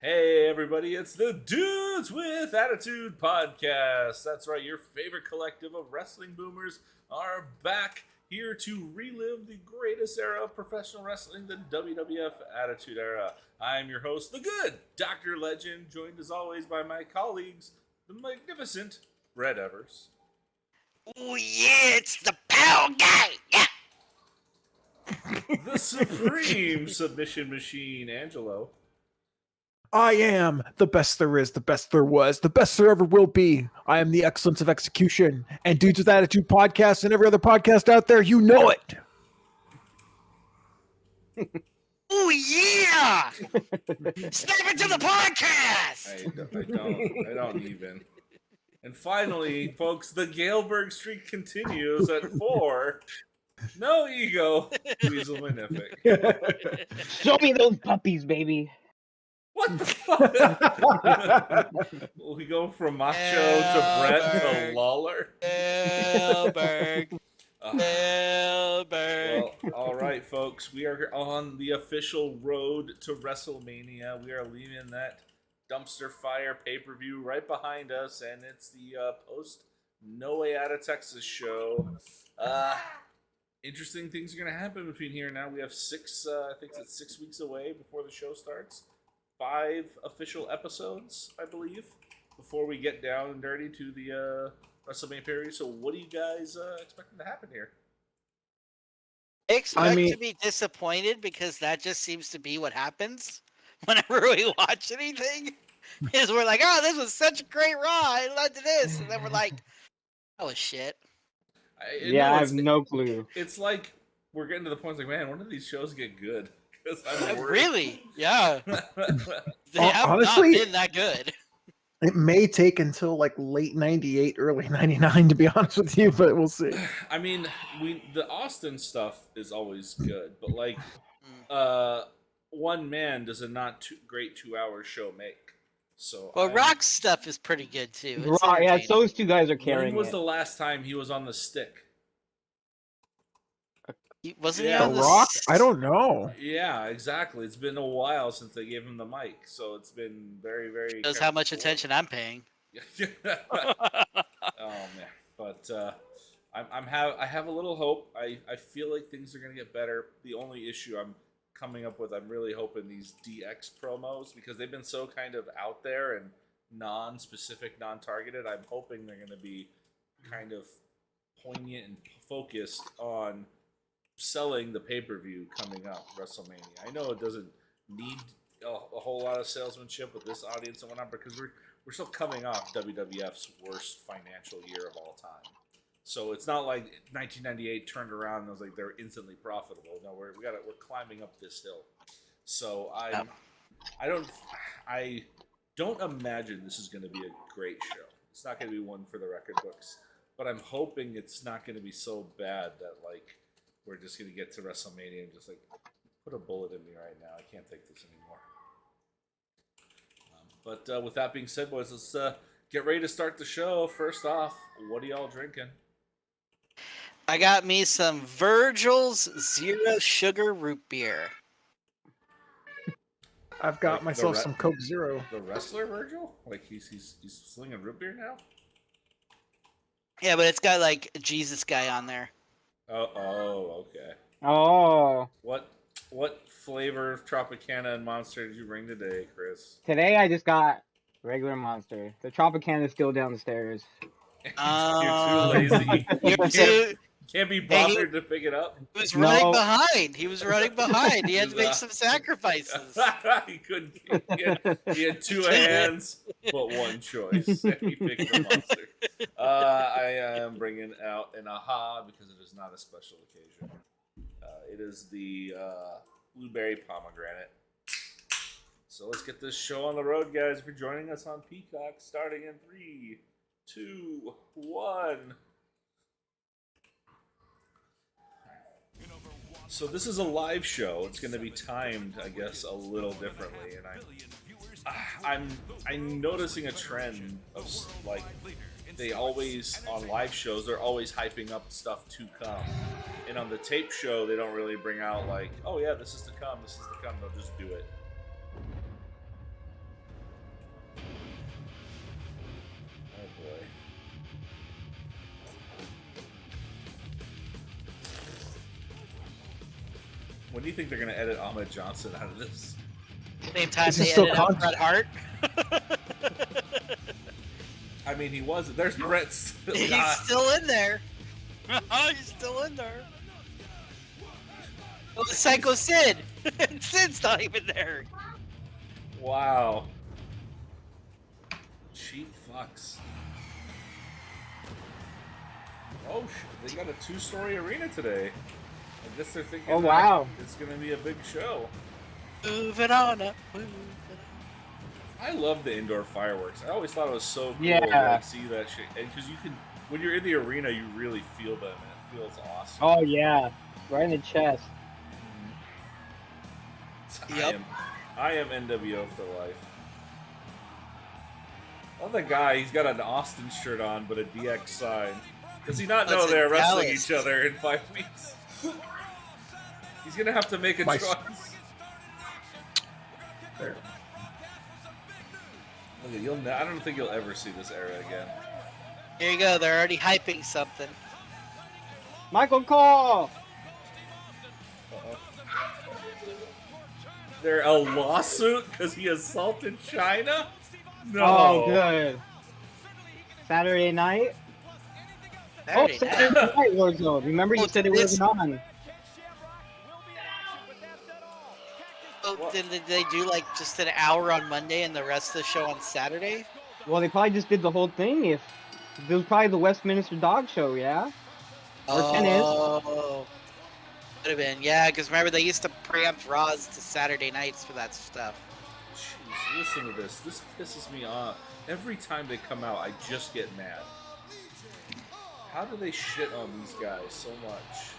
Hey everybody, it's the Dudes with Attitude podcast. That's right, your favorite collective of wrestling boomers are back here to relive the greatest era of professional wrestling, the WWF Attitude Era. I'm your host, the good Dr. Legend, joined as always by my colleagues, the magnificent Brett Evers. Oh yeah, it's the power guy. Yeah. The supreme submission machine, Angelo. I am the best there is, the best there was, the best there ever will be. I am the excellence of execution. And Dudes with Attitude podcast and every other podcast out there, you know it. Oh yeah! Snap into the podcast. I don't even. And finally, folks, the Galberg streak continues at 4. No ego, Weasel Magnific. Show me those puppies, baby. What the fuck? We go from Macho to Brett to Lawler. Galberg. Galberg. Well, all right, folks. We are on the official road to WrestleMania. We are leaving that dumpster fire pay-per-view right behind us, and it's the post No Way Out of Texas show. Interesting things are going to happen between here and now. We have 6 weeks away before the show starts. 5 official episodes, I believe, before we get down and dirty to the WrestleMania period. So what do you guys expecting to happen here? I expect to be disappointed because that just seems to be what happens whenever we watch anything. Is we're like, oh, this was such a great Raw, it led to this, and then we're like, that was shit. I have no clue. It's like we're getting to the point like, man, when do these shows get good? Really? Yeah. They have honestly, not been that good. It may take until like late 98, early 99, to be honest with you, but we'll see. I mean, the Austin stuff is always good, but like one man does a not great 2-hour show make. So Rock's stuff is pretty good too. Yeah, those two guys are carrying it. When was the last time he was on the stick? Wasn't he on The Rock? I don't know. Yeah, exactly. It's been a while since they gave him the mic, so it's been very, very. Shows how much attention I'm paying. Oh man, but I have a little hope. I feel like things are gonna get better. The only issue I'm coming up with, I'm really hoping these DX promos, because they've been so kind of out there and non-specific, non-targeted. I'm hoping they're gonna be kind of poignant and focused on selling the pay-per-view coming up, WrestleMania. I know it doesn't need a whole lot of salesmanship with this audience and whatnot, because we're still coming off WWF's worst financial year of all time. So it's not like 1998 turned around and was like they're instantly profitable. No, we're climbing up this hill. So I don't imagine this is going to be a great show. It's not going to be one for the record books, but I'm hoping it's not going to be so bad that like we're just going to get to WrestleMania and just like, put a bullet in me right now. I can't take this anymore. But with that being said, boys, let's get ready to start the show. First off, what are y'all drinking? I got me some Virgil's Zero Sugar Root Beer. I've got myself some Coke Zero. The wrestler Virgil? Like he's slinging root beer now? Yeah, but it's got like a Jesus guy on there. Oh, okay. Oh. What flavor of Tropicana and Monster did you bring today, Chris? Today I just got regular Monster. The Tropicana is still down the stairs. You're too lazy. Can't be bothered to pick it up. He was running behind. He had to make some sacrifices. He couldn't. He had 2 hands, but one choice. And he picked the Monster. I am bringing out an Aha because it is not a special occasion. It is the blueberry pomegranate. So let's get this show on the road, guys. If you're joining us on Peacock, starting in 3, 2, 1. So this is a live show. It's going to be timed, I guess, a little differently, and I'm noticing a trend of like they always on live shows they're always hyping up stuff to come, and on the tape show they don't really bring out like, oh yeah, this is to come, they'll just do it. When do you think they're gonna edit Ahmed Johnson out of this? Same time Is they he still edited out Bret Hart. I mean, he was. There's Brett still. He's not. still in there. He's still in there. Oh, Psycho Sid. Sid's not even there. Wow. Cheap fucks. Oh shit! They got a 2-story arena today. I guess they're thinking. Oh, wow. It's gonna be a big show. Moving on up. I love the indoor fireworks. I always thought it was so cool Yeah. to like, see that shit. And because you can, when you're in the arena, you really feel them. And it feels awesome. Oh yeah, right in the chest. Yep. I am NWO for life. Oh, the guy, he's got an Austin shirt on, but a DX sign. Does he not know That's they're in wrestling Dallas. each other in 5 weeks? He's gonna have to make a My- choice. There. Look, I don't think you'll ever see this area again. Here you go. They're already hyping something. Michael Cole. Uh-oh. They're a lawsuit because he assaulted China? No. Oh, good. Saturday night. Oh, Saturday Saturday night. night Warzone. Remember you Oh, said it this- wasn't on. Oh, did they do like just an hour on Monday and the rest of the show on Saturday? Well, they probably just did the whole thing. If it was probably the Westminster Dog Show, yeah. Or tennis. Oh, could have been. Yeah, because remember they used to preempt Raws to Saturday nights for that stuff. Jeez, listen to this. This pisses me off. Every time they come out, I just get mad. How do they shit on these guys so much?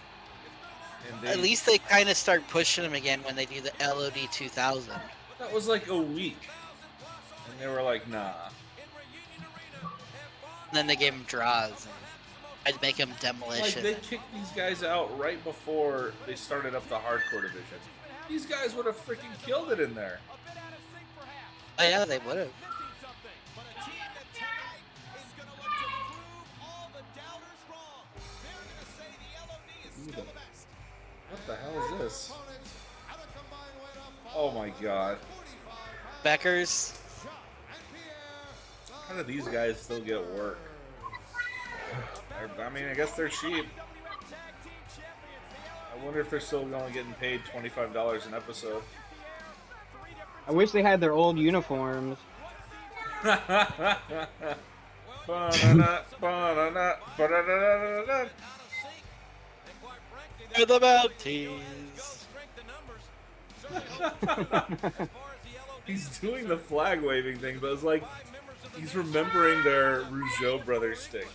And At least they kind of start pushing them again when they do the LOD 2000. that was like a week, and they were like, "Nah." And then they gave them draws and I'd make them Like demolition. they kicked these guys out right before they started up the hardcore division. These guys would have freaking killed it in there. Oh yeah, they would have. What the hell is this? Oh my god. Beckers. How do these guys still get work? I mean, I guess they're cheap. I wonder if they're still only getting paid $25 an episode. I wish they had their old uniforms. They're the Mounties. He's doing the flag waving thing, but it's like he's remembering their Rougeau brothers stick.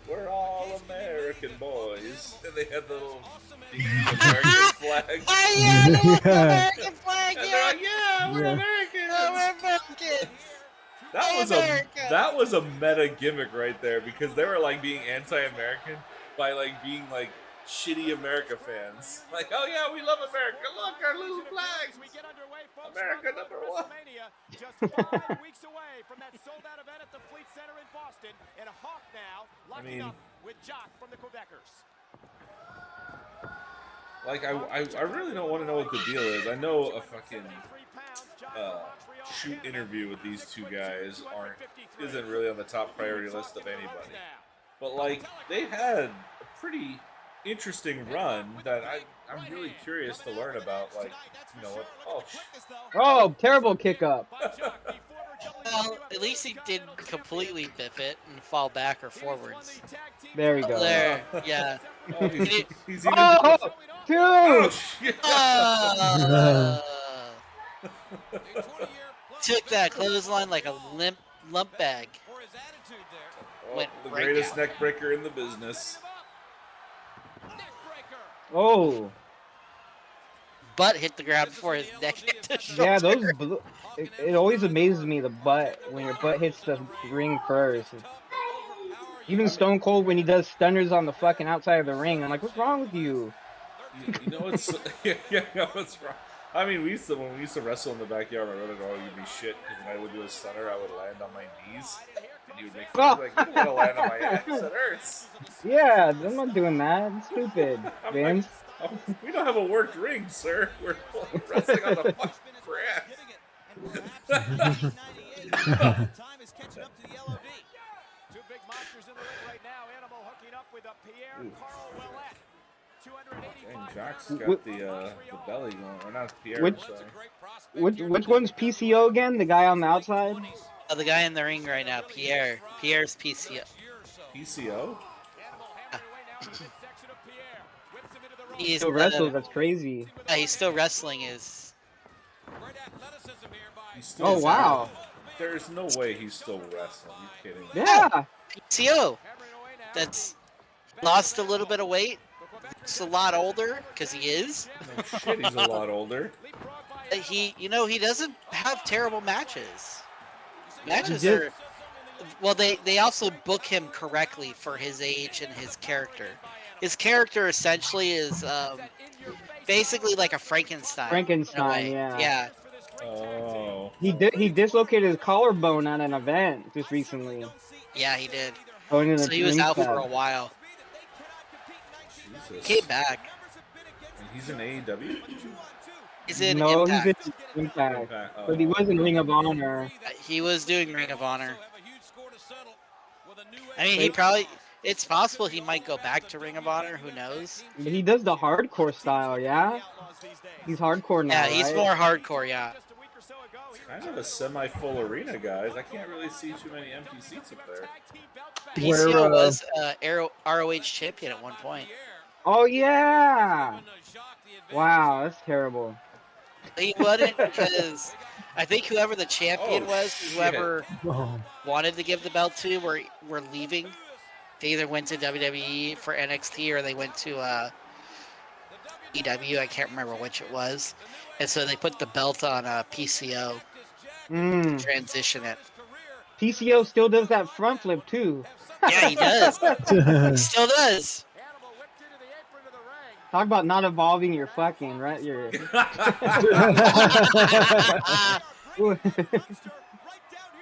We're all American boys, and they had the little American flag. Oh yeah, the little American flag, And they're yeah. like, "Yeah, we're Yeah. Americans." Oh, we're Americans. America. That was a meta gimmick right there because they were like being anti-American by like being like shitty America fans. Like, oh yeah, we love America. Look, our little flags. America #1. Just 5 weeks away from that sold-out event at the Fleet Center in Boston, and Hawk now locking up with Jock from the Quebecers. Like, I really don't want to know what the deal is. I know a fucking shoot interview with these two guys isn't really on the top priority list of anybody. But like, they had a pretty interesting run that I'm really curious to learn about. Like, you know what? Oh, terrible kick up. Well, at least he didn't completely biff it and fall back or forwards. There we go. There, yeah. Oh, he's even. Oh, dude! Oh, shit. Took that clothesline like a lump bag. Oh, Went the right greatest down. neck breaker in the business. Oh, Butt hit the ground before his neck hit the shoulder. yeah, those. It always amazes me the butt when your butt hits the ring first. Even Stone Cold when he does stunners on the fucking outside of the ring, I'm like, what's wrong with you? You know what's what's wrong? I mean, when we used to wrestle in the backyard, my brother would always give me shit because when I would do a stunner, I would land on my knees, and he would make fun like, "You want to land on my ass? It hurts." Yeah, I'm not doing that. It's stupid, I'm Vince. Oh, we don't have a worked ring, sir. We're wrestling on the fucking grass. Time is catching up to the LOD. Two big monsters in the ring right now. Animal hooking up with a Pierre Carl Ouellet. And Jacques got the belly going, or not Pierre. Which- sorry. Which one's PCO again? The guy on the outside? Oh, the guy in the ring right now, Pierre. Pierre's PCO. PCO? He's Still wrestles. That's crazy. yeah, he's still wrestling. Is He's still Oh wow. There's no way he's still wrestling. You kidding me? Yeah. PCO. That's lost a little bit of weight. Looks a lot older because he is. No shit, he's a lot older. He doesn't have terrible matches. Matches He did- are well. They also book him correctly for his age and his character. His character essentially is basically like a Frankenstein. in a Frankenstein, way. yeah. Yeah. Oh. He dislocated his collarbone at an event just recently. Yeah, he did. Going in So the he was ring out for pad. a while. Jesus. Came back. And he's in AEW? He's in No, Impact. he's in Impact. Impact. Oh. But he was in Ring of Honor. He was doing Ring of Honor. I mean, he Wait. probably. It's possible he might go back to Ring of Honor. Who knows? But he does the hardcore style, yeah? He's hardcore now, Yeah, he's right? more hardcore. Yeah. Kind of a semi-full arena, guys. I can't really see too many empty seats up there. PCO was ROH champion at one point. Oh, yeah! Wow, that's terrible. He wasn't because I think whoever the champion Oh, was, shit. whoever Oh. wanted to give the belt to, were leaving. They either went to WWE for NXT or they went to EW. I can't remember which it was. And so they put the belt on PCO to transition it. PCO still does that front flip, too. Yeah, he does. He still does. Talk about not evolving your fucking, right? Your...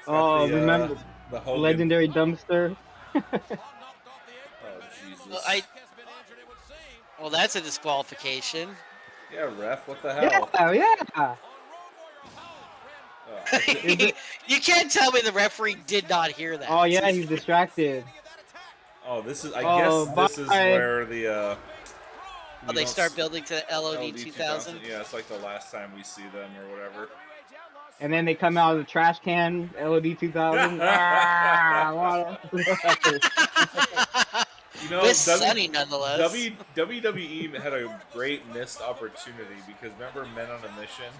oh, the, remember the Hogan. legendary dumpster? Oh, Jesus. Well, that's a disqualification. Yeah, ref, what the hell? Yeah. Oh, You can't tell me the referee did not hear that. Oh yeah, he's distracted. oh, this is. I Oh, guess this is bye. where the. Oh, you they don't start s- building to the LOD LD 2000. Yeah, it's like the last time we see them or whatever. And then they come out of the trash can, LOD 2000. Ah, You know, With Sunny, nonetheless. WWE had a great missed opportunity because remember Men on a Mission?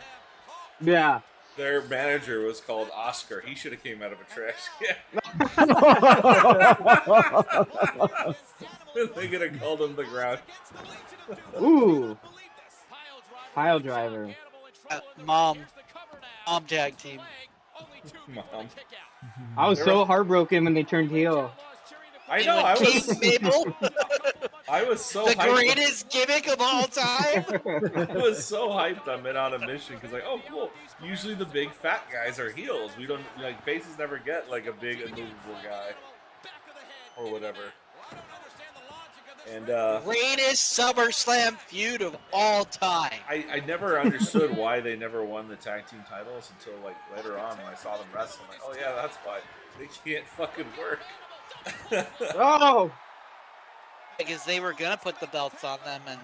yeah. Their manager was called Oscar. He should have came out of a trash can. They could have called him the Grouch. Ooh. Pile driver. Mom tag team. Mom. I was so heartbroken when they turned heel. I know. I Keith was. Mabel, I was so the hyped. greatest gimmick of all time. I was so hyped on Men on a Mission because, like, oh, cool. Usually the big fat guys are heels. We don't like faces never get like a big immovable guy or whatever. And Greatest SummerSlam feud of all time. I never understood why they never won the tag team titles until like later on when I saw them wrestle. I'm like, oh yeah, that's why they can't fucking work. Oh! Because they were gonna put the belts on them and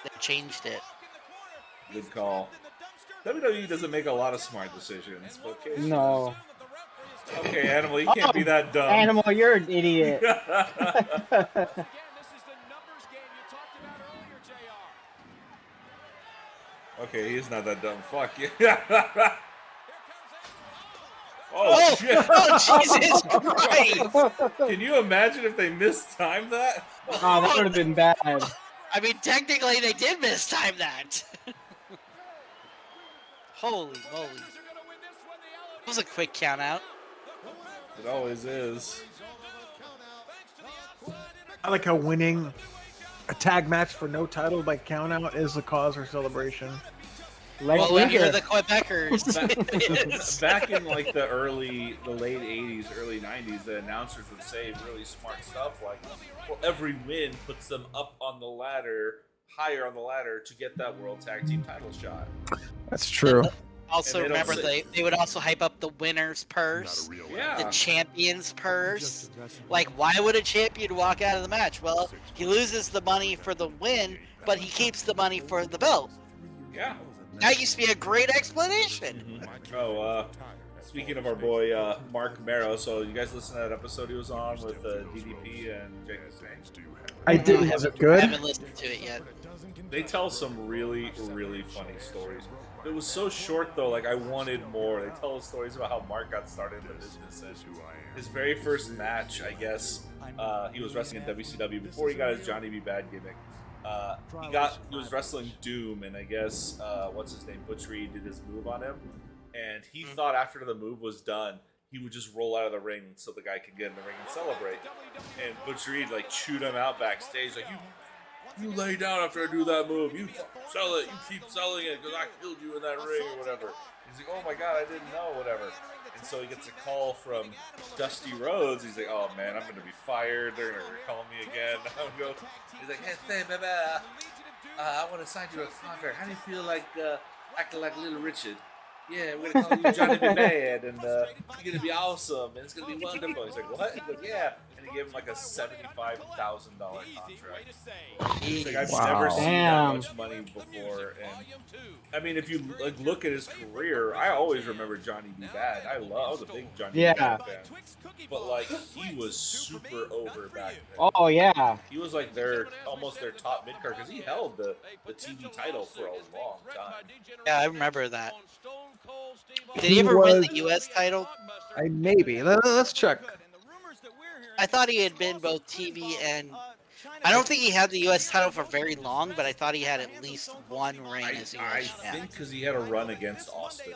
they changed it. Good call. WWE doesn't make a lot of smart decisions, but occasionally. No. Okay, Animal, you can't be that dumb. Animal, you're an idiot. Okay, he's not that dumb. Fuck yeah. Oh, shit. Oh, Jesus Christ! Can you imagine if they mistimed that? Oh, that would have been bad. I mean, technically, they did mistime that. Holy moly. That was a quick count out. It always is. I like how winning a tag match for no title by countout is the cause for celebration. Lex Well, when you're Luger. the Quebecers, it is. Back in like the late 80s, early 90s, the announcers would say really smart stuff like, well, every win puts them up on the ladder higher on the ladder to get that World Tag Team title shot. That's true. Also, And they don't remember they would also hype up the winner's purse, Yeah. the champion's purse. Like, why would a champion walk out of the match? Well, he loses the money for the win, but he keeps the money for the belt. Yeah. That used to be a great explanation. Oh, speaking of our boy Mark Marrow, so you guys listen to that episode he was on with DDP and Jake Snake? I did. Was it I good? haven't listened to it yet. They tell some really, really funny stories. It was so short though, like I wanted more. They tell us stories about how Mark got started in the business. And his very first match, I guess, he was wrestling in WCW before he got his Johnny B. Bad gimmick. He was wrestling Doom, and I guess what's his name, Butch Reed, did his move on him, and he thought after the move was done, he would just roll out of the ring so the guy could get in the ring and celebrate. And Butch Reed like chewed him out backstage, like you lay down after I do that move. You sell it. You keep selling it because I killed you in that ring or whatever. He's like, oh my god, I didn't know, whatever. And so he gets a call from Dusty Rhodes. He's like, oh man, I'm going to be fired. They're going to call me again. He's like, hey, baby, I want to sign you a contract. How do you feel like acting like Little Richard? Yeah, we're going to call you Johnny B. Bad, and you're going to be awesome, and it's going to be wonderful. He's like, what? He's like, yeah. And he gave him like a $75,000 contract. He's like, I've never seen that much money before. And I mean, if you like look at his career, I always remember Johnny B. Bad. I was a big Johnny B. Bad fan. But like, he was super over back then. Oh yeah. He was like almost their top mid card because he held the TV title for a long time. Yeah, I remember that. Did he ever win the U.S. title? Maybe. Let's check. I thought he had been both TV and... I don't think he had the U.S. title for very long, but I thought he had at least one reign as I U.S. champ. think because he had a run against Austin.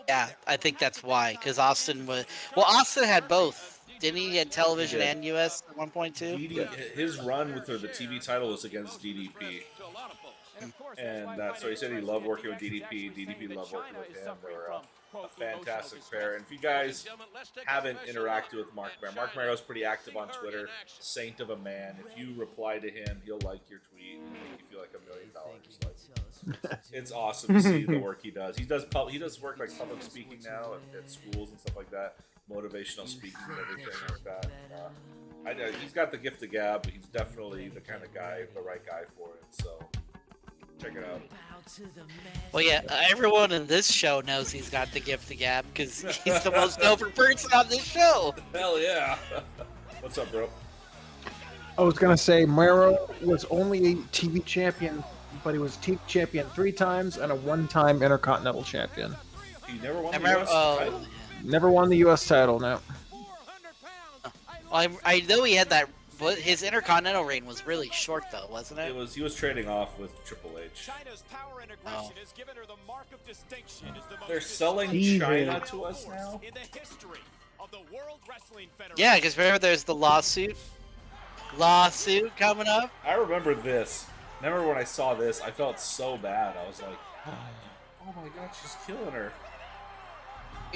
Yeah, I think that's why. Because Austin was... Well, Austin had both. Didn't he get television and U.S. at one point, too? His run with the TV title was against DDP. And so he said he loved working with DDP. DDP loved working with him. They were a fantastic pair. And if you guys haven't interacted with Mark Marrow's pretty active on Twitter. Saint of a man. If you reply to him, he'll like your tweet and make you feel like $1 million. Like, it's awesome to see the work he does. He does work like public speaking now at schools and stuff like that. Motivational speaking and everything like that. He's got the gift of gab, but he's definitely the kind of guy, the right guy for it. So check it out. Well, yeah, everyone in this show knows he's got the gift of gab because he's the most over person on this show. Hell yeah. What's up, bro? I was gonna say Marrow was only a TV champion, but he was TV champion 3 times and a 1-time Intercontinental champion. He never won the U.S. title? Never won the U.S. title, no. Well, I know he had that, but his Intercontinental reign was really short, though, wasn't it? He was trading off with Triple H. Oh. They're selling China to us now? Yeah, because remember there's the lawsuit coming up. I remember this. Remember when I saw this, I felt so bad. I was like, oh my god, she's killing her.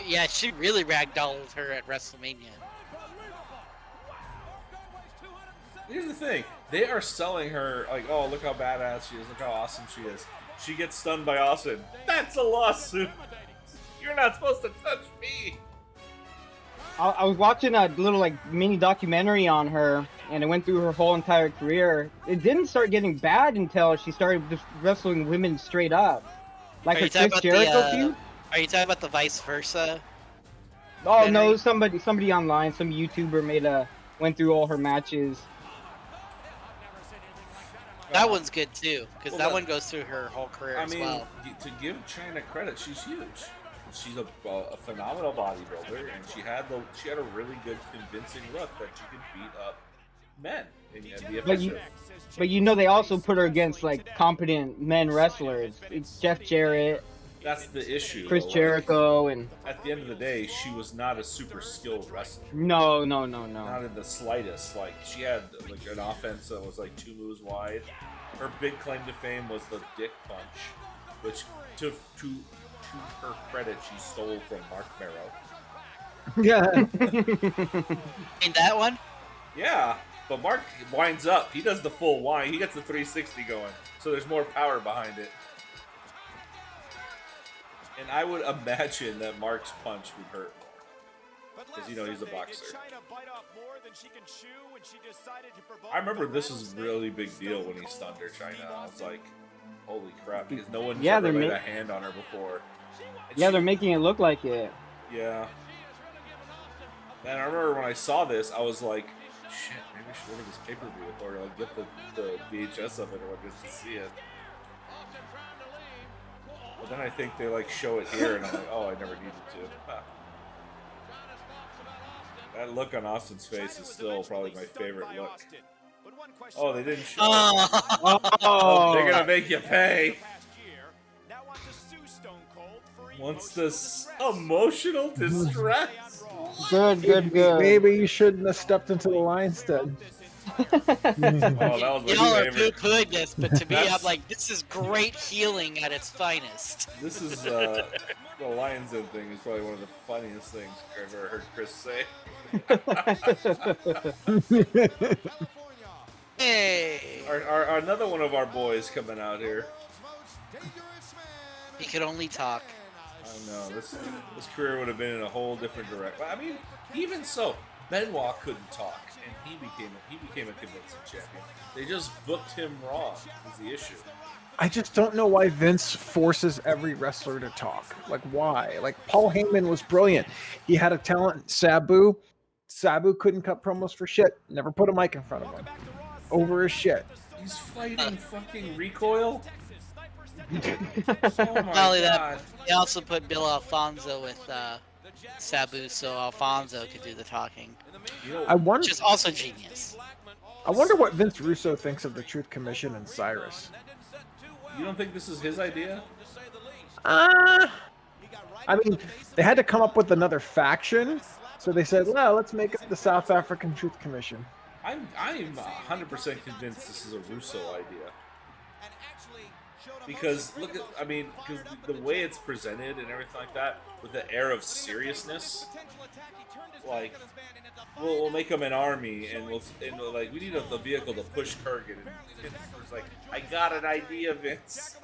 Yeah, she really ragdolled her at Wrestlemania. Here's the thing. They are selling her like, oh, look how badass she is. Look how awesome she is. She gets stunned by Austin. That's a lawsuit. You're not supposed to touch me. I was watching a little like mini documentary on her, and it went through her whole entire career. It didn't start getting bad until she started just wrestling women straight up, like her Chris Jericho feud. Are you talking about the vice versa? Oh no, somebody online, some YouTuber went through all her matches. That one's good too, because that one goes through her whole career as well. To give China credit, she's huge. She's a phenomenal bodybuilder, and she had a really good, convincing look that she could beat up men and be effective. But you know they also put her against like competent men wrestlers. It's Jeff Jarrett. That's the issue. Chris Jericho, and at the end of the day, she was not a super skilled wrestler. No. Not in the slightest. Like she had like an offense that was like 2 moves wide. Her big claim to fame was the dick punch, which to her credit, she stole from Mark Marrow. Yeah. In that one? Yeah. But Mark winds up. He does the full wind. He gets the 360 going. So there's more power behind it. And I would imagine that Mark's punch would hurt more. Because, you know, he's a boxer. I remember this was a really big deal when he stunned her, China. I was like, holy crap. Because no one's ever laid a hand on her before. And they're making it look like it. Yeah. And I remember when I saw this, I was like, shit, maybe I should look at this pay-per-view. Or like get the VHS of it or just to see it. But then I think they like show it here, and I'm like, oh, I never needed to. Huh. That look on Austin's face is still probably my favorite look. Oh, they didn't show it. Oh, they're gonna make you pay. Wants this emotional distress. Good. Maybe you shouldn't have stepped into the lion's den. That was Y'all are poo-pooing this, but to me, I'm like, this is great healing at its finest. This is the Lions Den thing is probably one of the funniest things I've ever heard Chris say. Hey! Our another one of our boys coming out here. He could only talk. I know this career would have been in a whole different direction. I mean, even so, Benoit couldn't talk, and he became a convincing champion. They just booked him wrong. Is the issue. I just don't know why Vince forces every wrestler to talk. Like, why? Like, Paul Heyman was brilliant. He had a talent. Sabu couldn't cut promos for shit. Never put a mic in front of him. Over his shit. He's fighting fucking Recoil? Oh my God. They also put Bill Alfonso with Sabu, so Alfonso could do the talking. Which is also genius. I wonder what Vince Russo thinks of the Truth Commission and Cyrus. You don't think this is his idea? I mean, they had to come up with another faction, so they said, well, let's make it the South African Truth Commission. I'm 100% convinced this is a Russo idea. Because because the way it's presented and everything like that, with the air of seriousness, like we'll make them an army, and we need a vehicle to push Kurgan. And Vince like, I got an idea, Vince.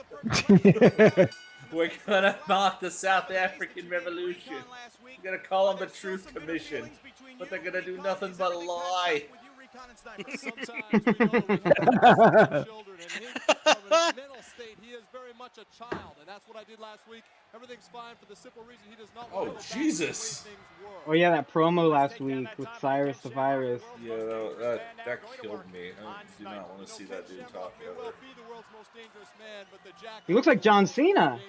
We're gonna mock the South African Revolution. We're gonna call them the Truth Commission, but they're gonna do nothing but lie. Sometimes we know with children and his mental state, he is very much a child, and that's what I did last week. Everything's fine for the simple reason he does not want to Jesus! Oh yeah, that promo last week with Cyrus the Virus. Yeah, that killed me. I do not want to see that dude talk ever. He looks like John Cena.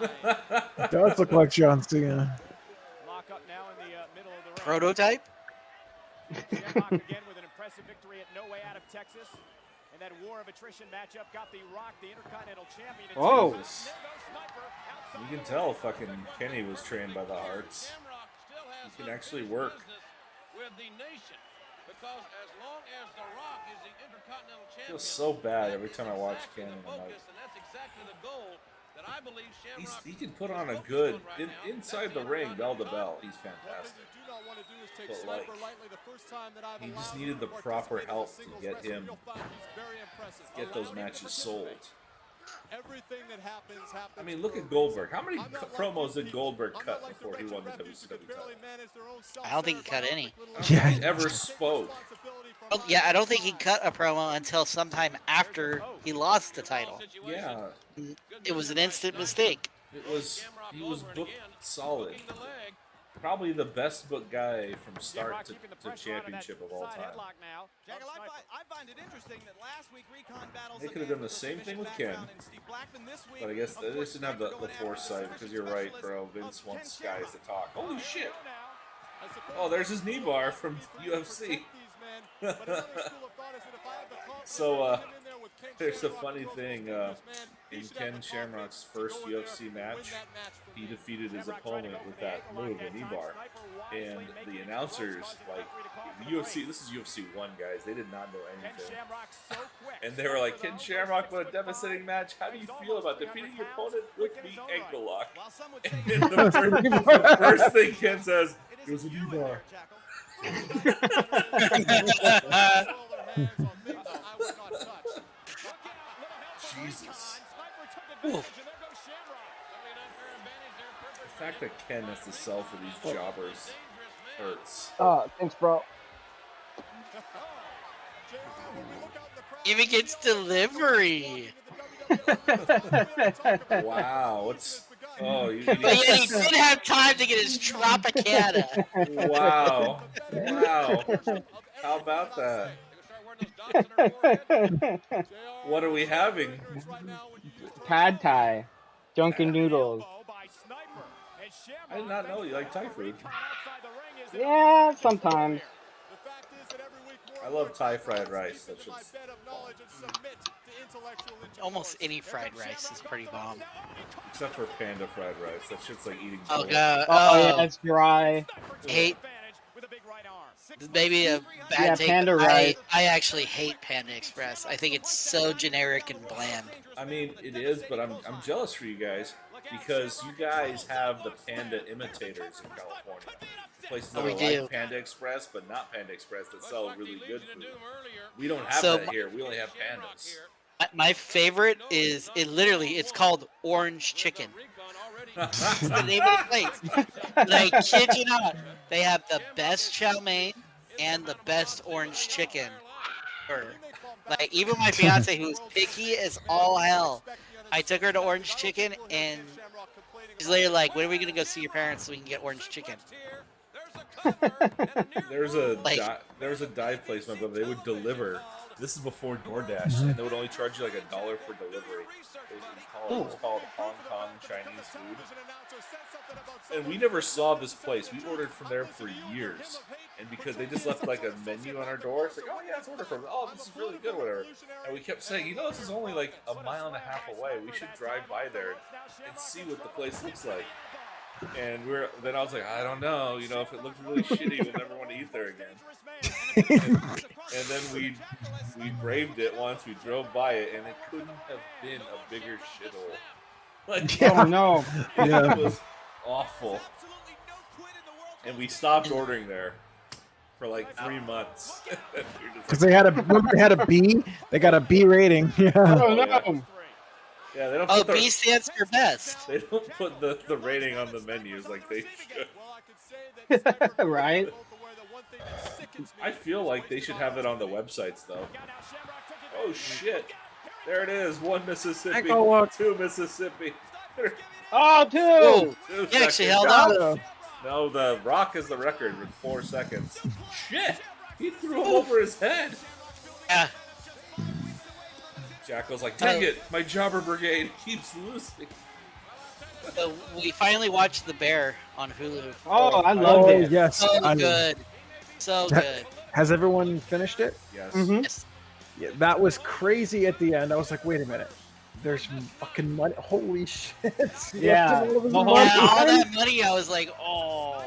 It does look like John Cena. Prototype? Again with an impressive victory at No Way Out of Texas. And that war of attrition matchup got The Rock, the Intercontinental Champion. Oh! You can tell fucking Kenny was trained by the Hearts. He can actually work. I feel so bad every time I watch Kenny. I'm like, he can put on a good inside the ring, bell to bell. He's fantastic. But like, he just needed the proper help to get those matches sold. I mean, look at Goldberg. How many promos did Goldberg cut before he won the WCW title? I don't think he cut any. Yeah, he ever spoke. Oh, yeah, I don't think he cut a promo until sometime after he lost the title. Yeah. It was an instant mistake. He was booked solid. Probably the best booked guy from start to championship of all time. They could have done the same thing with Ken, but I guess they just didn't have the foresight, because you're right, bro. Vince wants guys to talk. Holy shit! Oh, there's his knee bar from UFC. So, there's a funny thing. In Ken Shamrock's first UFC match, he defeated his opponent with that move, a knee bar. And the announcers, like, UFC, this is UFC 1, guys, they did not know anything. And they were like, Ken Shamrock, what a devastating match. How do you feel about defeating your opponent with the ankle lock? And the first thing Ken says, it was a knee bar. Jesus. Oof. The fact that Ken has to sell for these jobbers hurts. Thanks, bro. Even gets delivery. Wow, what's you But yet he did have time to get his Tropicana. wow. How about that? What are we having? Pad Thai, Junkin' Noodles. I did not know you like Thai food. Yeah, sometimes. I love Thai fried rice. That's just Almost any fried rice is pretty bomb. except for panda fried rice. That shit's like eating. Oh bullet. god. Oh yeah, it's dry. Hate. Maybe a bad Yeah, take. Panda but rice. I actually hate Panda Express. I think it's so generic and bland. I mean, it is, but I'm jealous for you guys because you guys have the panda imitators in California. Places that We are do. like Panda Express, but not Panda Express that sell really good food. We don't have So that here. We only have pandas. My favorite is it's called Orange Chicken. That's the name of the place. Like, kid you not, they have the best chow mein and the best orange chicken. Like, even my fiance, who's picky as all hell, I took her to Orange Chicken, and she's later like, "When are we gonna go see your parents so we can get orange chicken?" There's a Like- dive place, my brother. They would deliver. This is before DoorDash, and they would only charge you like $1 for delivery. It was called Hong Kong Chinese food. And we never saw this place. We ordered from there for years. And because they just left like a menu on our door, it's like, oh yeah, let's order from it. Oh, this is really good, whatever. And we kept saying, this is only like a mile and a half away. We should drive by there and see what the place looks like. And then I was like, I don't know, if it looked really shitty, we'll never want to eat there again. And then we braved it once. We drove by it, and it couldn't have been a bigger shithole. Like, Oh no. it was awful. And we stopped ordering there for like 3 months. Because they had a B. They got a B rating. Yeah. Oh no. Yeah, they don't. Oh, Put B stands for best. They don't put the rating on the menus like they should. Right? I feel like they should have it on the websites though. Oh shit! There it is. 1 Mississippi, Echo walk. 2 Mississippi. Oh, two. Ooh, 2 he actually seconds. held up. No, the Rock is the record with 4 seconds. Shit! He threw him over his head. Yeah. Jackal's like, dang it! My jobber brigade keeps losing. So we finally watched The Bear on Hulu. Oh, I loved it. Yes. So good. So good. Has everyone finished it? Yes. Mhm. Yes. Yeah, that was crazy at the end. I was like, wait a minute. There's fucking money. Holy shit. Yeah. All of his The whole- money. Yeah, all that money, I was like, oh.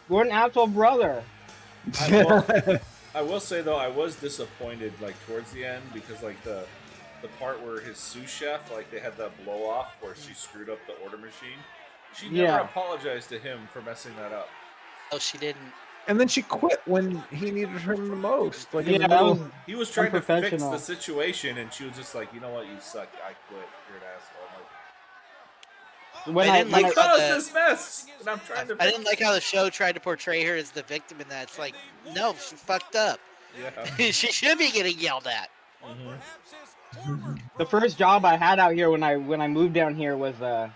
What an actual brother. I will say though, I was disappointed like towards the end because like the part where his sous chef, like they had that blow off where she screwed up the order machine. She never Yeah. apologized to him for messing that up. Oh, she didn't. And then she quit when he needed her the most. Like, in Yeah, the that middle- was He was trying to fix Unprofessional. the situation, and she was just like, "You know what? You suck. I quit. You're an asshole." I'm when I I, didn't when like like, how "Cause the- this mess," and I'm trying to. I didn't like how the show tried to portray her as the victim in that. It's like, no, she fucked up. Yeah. She should be getting yelled at. the first job I had out here when I moved down here was at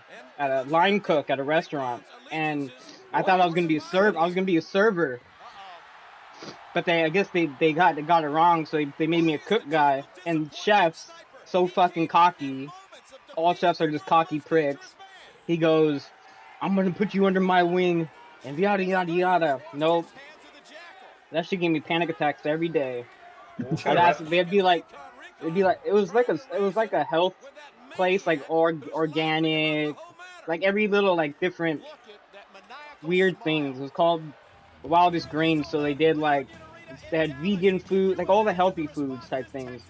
a line cook at a restaurant, and I thought I was gonna be a server. I was gonna be a server, but I guess they got it wrong, so they made me a cook guy. And chefs so fucking cocky. All chefs are just cocky pricks. He goes, "I'm gonna put you under my wing," and yada yada yada. Nope. That shit gave me panic attacks every day. I'd ask, they'd be like, it was like a health place, like organic, like every little like different weird things. It was called Wildest Grains, so they had vegan food, like all the healthy foods type things,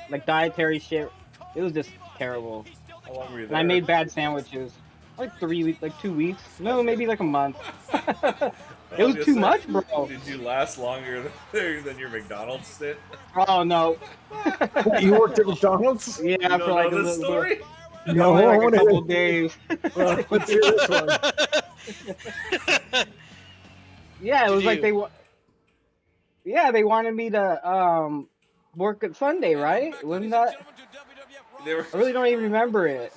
like dietary shit. It was just terrible. How long were you And there? I made bad sandwiches. Like 3 weeks, like 2 weeks. No, maybe like a month. It I was gonna too say, much, bro. Did you last longer than your McDonald's stint? Oh no. You worked at McDonald's? Yeah, You don't for like know a this little, story? No, only I like a wanna couple hear- days. Let's hear this one. Yeah, it was like you? they wanted me to work at Sunday, right? Wasn't that? They were. I really don't even remember it.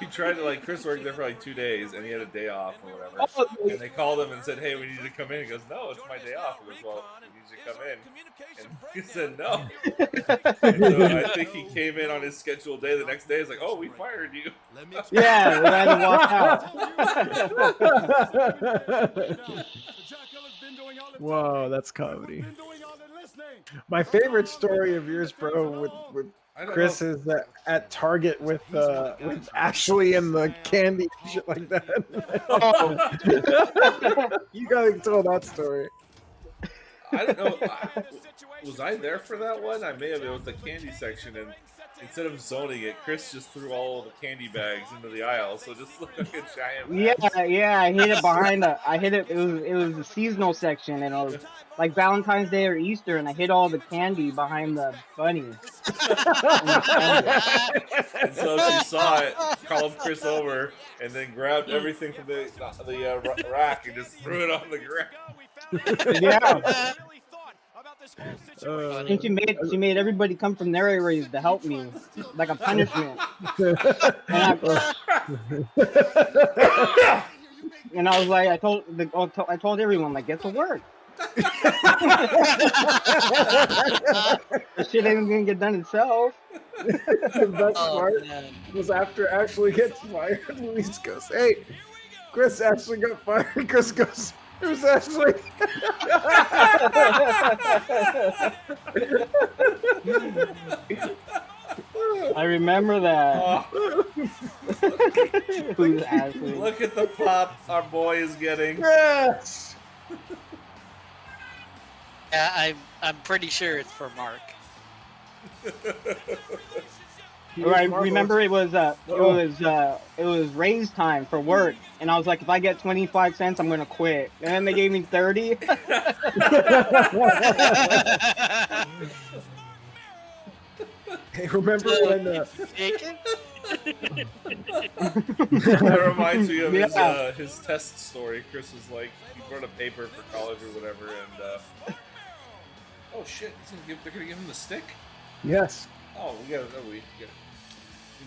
He tried to Chris worked there for like 2 days, and he had a day off or whatever. Oh, And they called him and said, "Hey, we need you to come in." He goes, "No, it's my day off." He goes, "Well, we need you to come in." And he said, "No." And so I think he came in on his scheduled day the next day. He's like, "Oh, we fired you." yeah, I had to walk out. Whoa, that's comedy. My favorite story of yours, bro, with I don't Chris know. is that at Target with Ashley and the candy and shit like that. Oh, You gotta tell that story. I don't know. Was I there for that one? I may have. It was the candy section, and instead of zoning it, Chris just threw all the candy bags into the aisle, so it just looked like a giant. Mess. yeah, I hid it behind the. I hid it. It was the seasonal section, and it was like Valentine's Day or Easter, and I hid all the candy behind the bunny. And so she saw it, called Chris over, and then grabbed everything from the rack and just threw it on the ground. Yeah. And she made everybody come from their areas to help me, like a punishment. And I was like, I told everyone, like, get to work. This shit ain't gonna get done itself. The best part man. was after Ashley gets fired, Luis goes, "Hey, Chris, Ashley got fired." Chris goes, "Who's Ashley?" I remember that. Oh, Who's Ashley? look at the pop our boy is getting. Yes. Yeah, I'm pretty sure it's for Mark. I remember it was raise time for work, and I was like, if I get 25 cents, I'm gonna quit. And then they gave me 30. Hey, remember when Taken? That reminds me of Yeah. his test story. Chris was like, he brought a paper for college or whatever, and oh shit, they're gonna give him the stick? yes. Oh, we need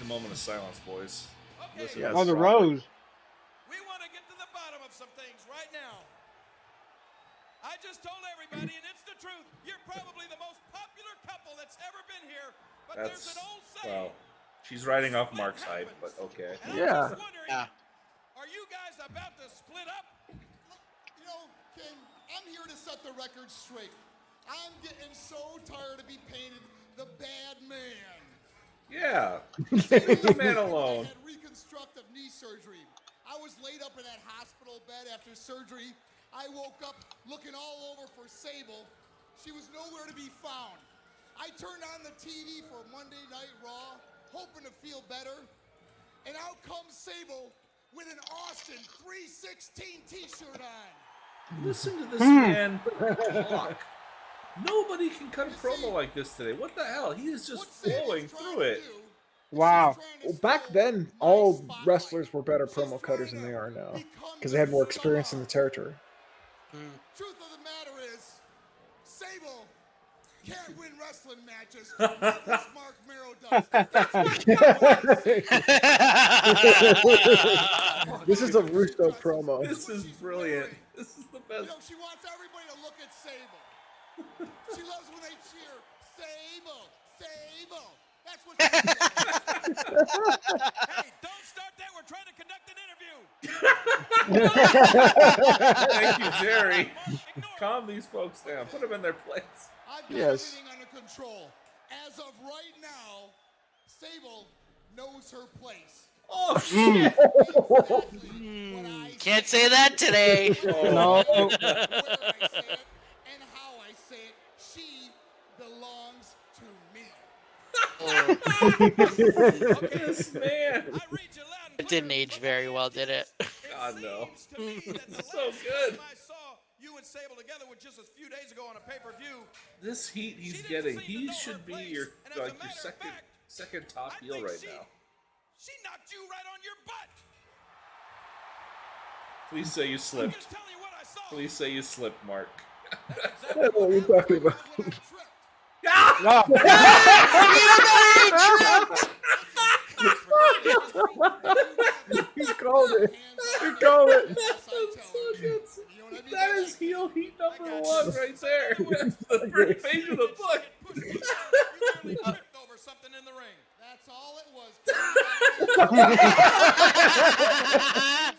a moment of silence, boys. Listen to Yes. this Oh, the drop. rose. We want to get to the bottom of some things right now. I just told everybody, and it's the truth, you're probably the most popular couple that's ever been here. But That's there's an old saying. well. She's riding off Mark's hype, but okay. And I'm Yeah. just wondering, Yeah. are you guys about to split up? You know, King, I'm here to set the record straight. I'm getting so tired of being painted the bad man. Yeah, leave the man alone. I had reconstructive knee surgery. I was laid up in that hospital bed after surgery. I woke up looking all over for Sable. She was nowhere to be found. I turned on the TV for Monday Night Raw, hoping to feel better. And out comes Sable with an Austin 316 t-shirt on. Listen to this man talk. Nobody can cut a promo like this today. What the hell? He is just What Sable's flowing trying through to it. do is Wow. she's trying to Well, back steal then, my all spotlight. wrestlers were better She's promo cutters trying than they to are now become because they had more the experience in the star. territory. Truth of the matter is, Sable can't win wrestling matches like this Mark Mero does. This is a Russo promo. This is brilliant. This is the You best. know, she wants everybody to look at Sable. She loves when they cheer, Sable, Sable. That's what she does. Hey, don't start that. We're trying to conduct an interview. Thank you, Jerry. Ignore it. Calm these folks down. Put them in their place. I've got Yes. everything under control. As of right now, Sable knows her place. Oh shit! Exactly what I Can't say that today. No. where I say it and how I say it. She belongs to me. This man. I read you loud It didn't age very well, did it? God no. So good. I saw you and Sable together with just a few days ago on a pay-per-view. This heat he's She didn't getting, seem to he know her should be place, your and as a like your matter of fact, second top I heel think right she- now. She knocked you right on your butt. Please say you I'm slipped. just telling you what I saw. Please say you slipped, Mark. I don't know what you're talking about. You called it. You called it. That is heel heat number one right there. That's the first page of the book. You nearly tripped over something in the ring. That's all it was.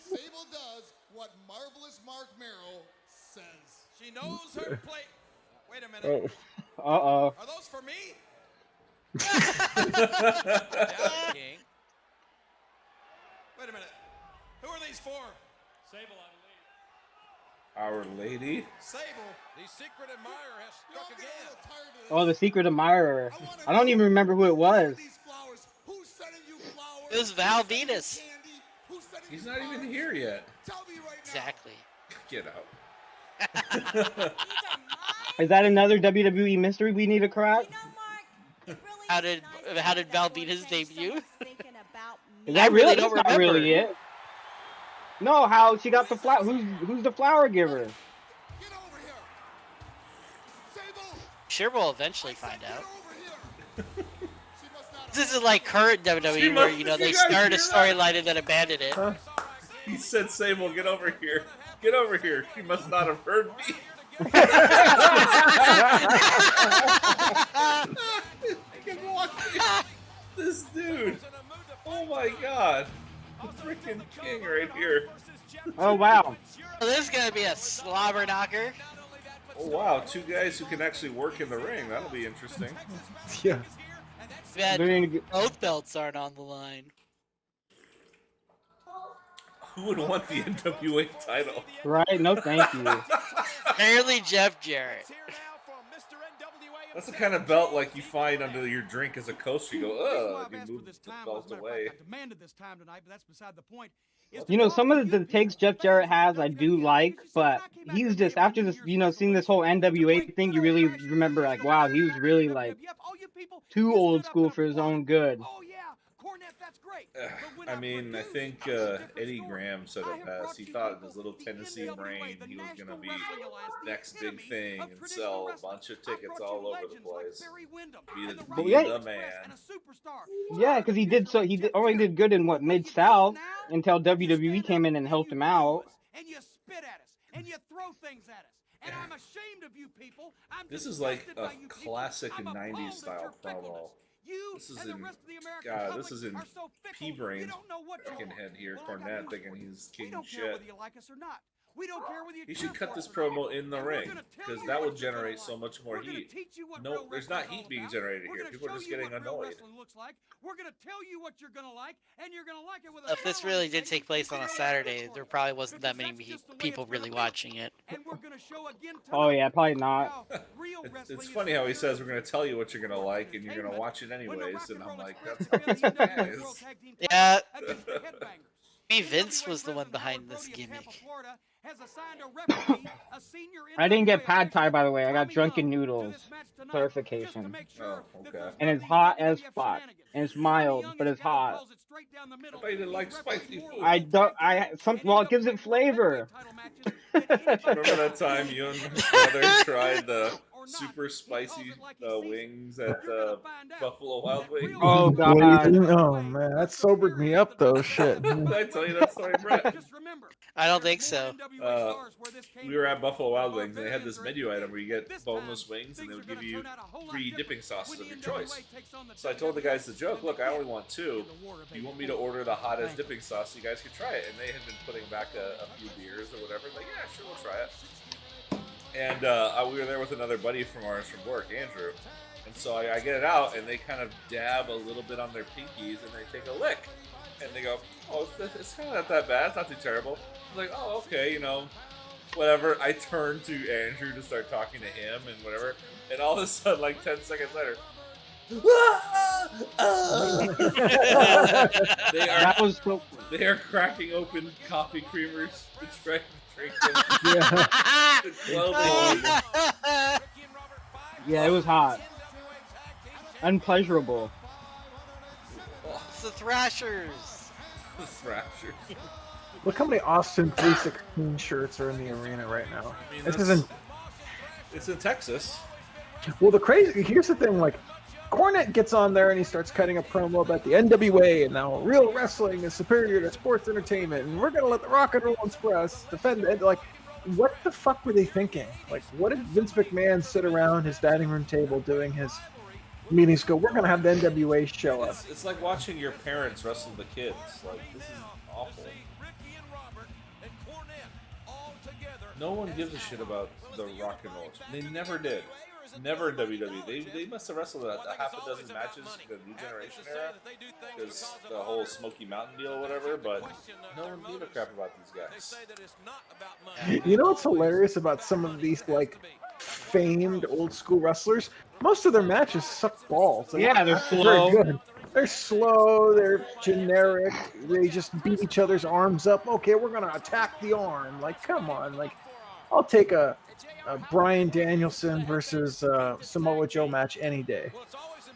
Sable does what Marvelous Mark Merrill says. She knows her plate. Wait a minute. Uh-oh. Are those for me? King. Wait a minute. Who are these for? Sable, I believe. Our lady. Sable, the secret admirer, has You know, struck I'm getting a again. little tired of this. Oh, the secret admirer. wanna I don't know even remember who it was. these flowers. Who's sending you flowers? It was Val Who's sending you Venus. candy? Who's sending He's you not even cards? here yet. Tell me right now. Exactly. Get out. Is that another WWE mystery we need to crack? How did Val Venus debut? Is I that really really? don't That's not remember. really it. No, how she got the flower? Who's the flower giver? Get over here. Sable, Sure, we'll eventually I said find get out. over here. She must not have This is like current WWE where, you know, they start a storyline and then abandon it. He said, "Sable, get over here. Get over here." She must not have heard me. This dude. Oh my god. The freaking king right here. Oh wow. So this is gonna be a slobber knocker. Oh wow, two guys who can actually work in the ring. That'll be interesting. Yeah. Bet They're gonna get- both belts aren't on the line. Who would want the NWA title? Right? No, thank you. Apparently Jeff Jarrett. That's the kind of belt like you find under your drink as a coaster. You go, ugh, you move the belt away. You know, some of the takes Jeff Jarrett has, I do like, but he's just after this, you know, seeing this whole NWA thing, you really remember like, wow, he was really like too old school for his own good. I mean, I think Eddie Graham said it best. He thought in his little Tennessee brain he was going to be next big thing and sell a bunch of tickets all over the place. Be the man. Yeah, because he already did good in what Mid-South until WWE came in and helped him out. And you spit at us, and you throw things at us. And I'm ashamed of you people. I'm This is like disgusted a by you people. classic I'm appalled '90s at style your fickleness. promo. You This is and the in- rest of the American God, public this is in are so fickle, P-Brain's you don't know what you freaking want. head here. Well, I got Cornette news thinking for you. he's We king don't care shit. whether you like us or not. We don't care whether you He care should cut for this us or not. promo in the And we're ring gonna tell because you that what would you're gonna generate like. so much more We're gonna heat. teach you what No, real there's wrestling not is heat all being about. generated We're here. gonna People are show just you getting what real annoyed. wrestling looks like. We're gonna tell you what you're gonna like, and you're gonna like it with a If this smile on really your did face, take place on a and you're Saturday, gonna there look probably wasn't because that many that's just the way people it's gonna really be. watching it. And we're gonna show again Oh tonight yeah, probably not. how real wrestling It's is funny how he better says we're than going to tell you what you're going to like and you're going to watch it when the anyways. Rock And I'm Roll like, Express that's defended how the it's NWA World guys. Tag Team Yeah. titles against the Headbangers. Maybe Vince NWA was the one President behind Howard this Brody of Tampa, gimmick. Florida, has assigned a referee, a senior I didn't get NWA pad thai, official, by the way. I got Tommy drunken Young, to noodles. this match tonight, Clarification. just to make sure Oh, that okay. there's And no it's hot as WWF fuck. shenanigans. And it's Tommy mild, Young, but as it's Gallo hot. calls it, straight down the middle. I thought you didn't He like referees spicy more food. I World don't. Tag Team Well, it and gives it World flavor. Heavyweight title matches than anybody Remember that else. time you and my brother tried the super spicy wings at Buffalo Wild Wings? Oh, God. Oh man, that sobered me up though. Shit. Did I tell you that story, Brett? I don't think so. We were at Buffalo Wild Wings and they had this menu item where you get boneless wings and they would give you 3 dipping sauces of your choice. So I told the guys the joke, look, I only want 2. Do you want me to order the hottest dipping sauce so you guys can try it? And they had been putting back a few beers or whatever. Like, yeah, sure, we'll try it. And we were there with another buddy from ours from work, Andrew. And so I get it out, and they kind of dab a little bit on their pinkies, and they take a lick. And they go, oh, it's kind of not that bad. It's not too terrible. I'm like, oh, okay, you know, whatever. I turn to Andrew to start talking to him and whatever. And all of a sudden, like 10 seconds later, They That are was so. they are cracking open coffee creamers to try to drink them. Yeah. The clothing. Yeah, it was hot. Unpleasurable. It's the Thrashers. The Thrashers. Look how many Austin 316 shirts are in the arena right now. I mean, This that's- isn't. It's in Texas. Well, here's the thing, like, Cornette gets on there and he starts cutting a promo about the NWA and now real wrestling is superior to sports entertainment and we're going to let the Rock and Roll Express defend it. Like, what the fuck were they thinking? Like, what did Vince McMahon sit around his dining room table doing his meetings go, we're going to have the NWA show up? It's like watching your parents wrestle the kids. Like, this is awful. No one gives a shit about the Rock and Roll. They never did. Never in WWE. They must have wrestled a half a dozen matches in the New Generation era because the whole Smoky Mountain deal or whatever, but no one gave a crap about these guys. You know what's hilarious about some of these, like, famed old school wrestlers? Most of their matches suck balls. Yeah, they're not slow. very good. They're slow, they're generic, they just beat each other's arms up. Okay, we're gonna attack the arm. Like, come on. Like, I'll take a Bryan Danielson versus Samoa Joe match any day.